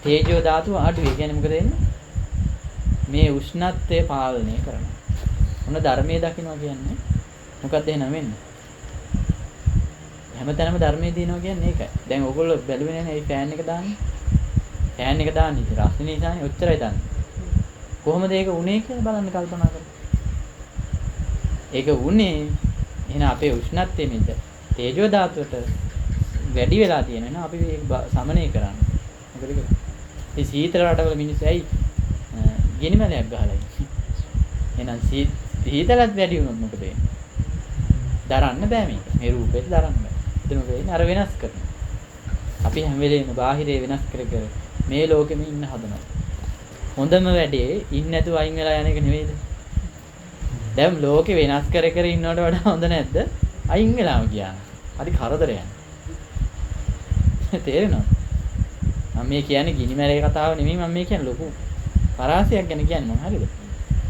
තේජෝ ධාතුව අඩු. ඒ කියන්නේ මොකද වෙන්නේ? මේ උෂ්ණත්වය පාලනය කරනවා. මොන ධර්මයේ දකින්නවා කියන්නේ මොකද්ද එහෙනම් වෙන්නේ? හැමතැනම ධර්මයේ දිනනවා කියන්නේ ඒකයි. දැන් ඔයගොල්ලෝ බැලුවේ නැහැ මේ ෆෑන් එක දාන්නේ. ෆෑන් එක දාන්නේ ඉතින් රස්නේ නිසානේ ඔච්චරයි දාන්නේ. කොහොමද ඒක උනේ කියලා බලන්න කල්පනා කරලා. ඒක උනේ එහෙනම් අපේ උෂ්ණත්වයේ මිද තේජෝ ධාතුවට වැඩි වෙලා තියෙන නේ අපි ඒක සමනය කරන්නේ. මොකද ඒක? මේ සීතල රටවල මිනිස්සු ඇයි ගෙනිමලයක් ගහලා ඉන්නේ. එහෙනම් සීතලත් වැඩි වුණොත් මොකද වෙන්නේ? දරන්න බෑ මේක. මේ රූපෙත් දරන්න බෑ. එතන වෙන්නේ අර වෙනස් කරනවා. අපි හැම වෙලේම බාහිරේ වෙනස් කර කර මේ ලෝකෙම ඉන්න හදනවා. හොඳම වැඩේ ඉන්න නැතුව අයින් වෙලා යන එක නෙවෙයිද? දැන් ලෝකේ වෙනස් කර කර ඉන්නවට වඩා හොඳ නැද්ද? අයින් වෙලාම ගියා. හරි කරදරයක්. තේරෙනවද? මම මේ කියන්නේ ගිනිමැලේ කතාව නෙමෙයි මම මේ කියන්නේ ලොකු පරාසයක් ගැන කියන්නේ මොන හරිද?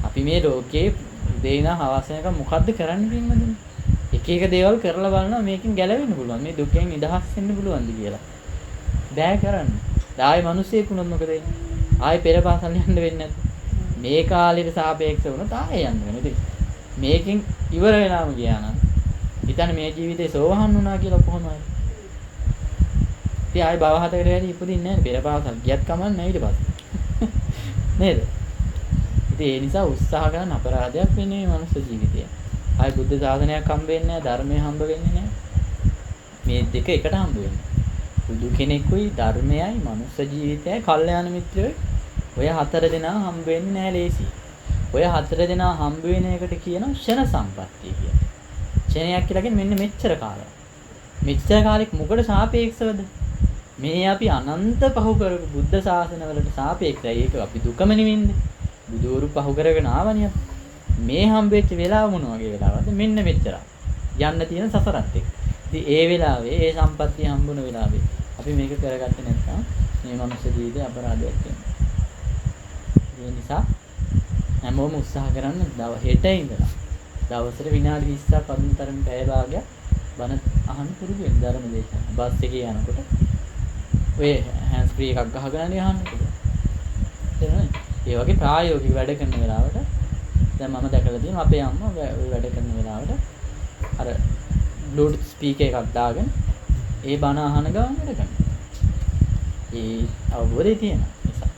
අපි මේ ලෝකේ දෙයින හවස එක මොකද්ද කරන්න කියන්නේ? එක එක දේවල් කරලා බලනවා මේකෙන් ගැලවෙන්න පුළුවන්. මේ දුකෙන් නිදහස් වෙන්න පුළුවන්ද කියලා. බෑ කරන්න. ආයේ මිනිස්සෙක් වුණොත් මොකද වෙන්නේ? ආයේ පෙරපාසල් යන්න වෙන්නේ නැද්ද? මේ කාලෙට සාපේක්ෂව වුණොත් ආයේ යන්න වෙනවා. ඉතින් මේකෙන් ඉවර වෙනාම ගියා නම් හිතන්න මේ ජීවිතේ සෝවහන් වුණා කියලා කොහොමද? ඉතින් ආයේ භව හතකට වැඩි ඉපදින්නේ නැහැ. පෙරපාසල් ගියත් කමක් නැහැ ඊට පස්සේ. නේද? ඉතින් ඒ නිසා උත්සාහ කරන අපරාධයක් වෙන්නේ මේ මනුස්ස ජීවිතය. ආයි බුද්ධ ශාසනයක් හම්බ වෙන්නේ නැහැ, ධර්මය හම්බ වෙන්නේ නැහැ. මේ දෙක එකට හම්බ වෙන්නේ. බුදු කෙනෙකුයි ධර්මයයි මනුස්ස ජීවිතයයි කල්යාණ මිත්‍රයයි ඔය හතර දෙනා හම්බ වෙන්නේ නැහැ ලේසි. ඔය හතර දෙනා හම්බ වෙන එකට කියනවා ෂණ සම්පත්තිය කියලා. ෂණයක් කියලා කියන්නේ මෙන්න මෙච්චර කාලයක්. මෙච්චර කාලෙක මොකට සාපේක්ෂවද? මේ අපි අනන්ත පහු කරපු බුද්ධ ශාසනවලට සාපේක්ෂයි. ඒක අපි දුකම නෙවෙන්නේ. බුදුවරු පහු කරගෙන ආවනේ. මේ හම්බෙච්ච වෙලාව මොන වගේ වෙලාවද? මෙන්න මෙච්චරයි. යන්න තියෙන සසරත් එක්ක. ඉතින් ඒ වෙලාවේ ඒ සම්පත්තිය හම්බුන වෙලාවේ අපි මේක කරගත්තේ නැත්නම් මේ මනුස්ස ජීවිතේ අපරාධයක් වෙනවා. ඒ නිසා හැමෝම උත්සාහ කරන්න හෙට ඉඳලා දවසට විනාඩි 20ක් අඳුතරම පැය භාගයක් බණ අහන්න පුරුදු වෙන්න ධර්ම දේශන. බස් එකේ යනකොට ඔය හෑන්ඩ් ෆ්‍රී එකක් ගහගෙන යන්න පුළුවන්. තේරුණාද? ඒ වගේ ප්‍රායෝගික වැඩ කරන වෙලාවට දැන් මම දැකලා තියෙනවා අපේ අම්මා වැඩ කරන වෙලාවට අර බ්ලූටූත් ස්පීකර් එකක් දාගෙන ඒ බණ අහන ගමන් වැඩ කරනවා. ඒ අවබෝධය තියෙන නිසා.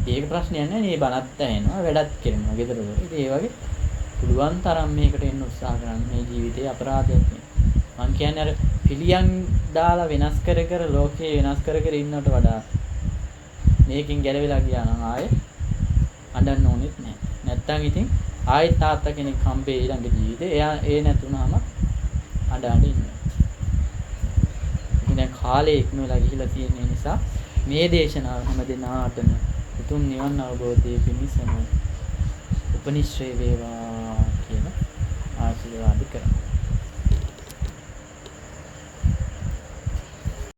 ඒක ප්‍රශ්නයක් නෑ. මේ බණත් ඇහෙනවා වැඩත් කරනවා ගෙදර වල. ඉතින් ඒ වගේ පුළුවන් තරම් මේකට එන්න උත්සාහ කරන්න මේ ජීවිතේ අපරාධයක් නේ. මම කියන්නේ අර පිළියම් දාලා වෙනස් කර කර ලෝකේ වෙනස් කර කර ඉන්නවට වඩා මේකෙන් ගැලවිලා ගියා නම් ආයේ අඬන්න ඕනෙත් නෑ. නැත්තම් ඉතින් ආයෙත් තාත්තා කෙනෙක් හම්බේ ඊළඟ ජීවිතේ. එයා ඒ නැතුනම අඬ ඉන්නවා. ඉතින් දැන් කාලේ ඉක්මවලා ගිහිලා තියෙන නිසා මේ දේශනාව හැම දිනාටම උතුම් නිවන් අවබෝධයේ පිණිසම උපනිශ්‍රේ වේවා කියන ආශිර්වාද කරනවා.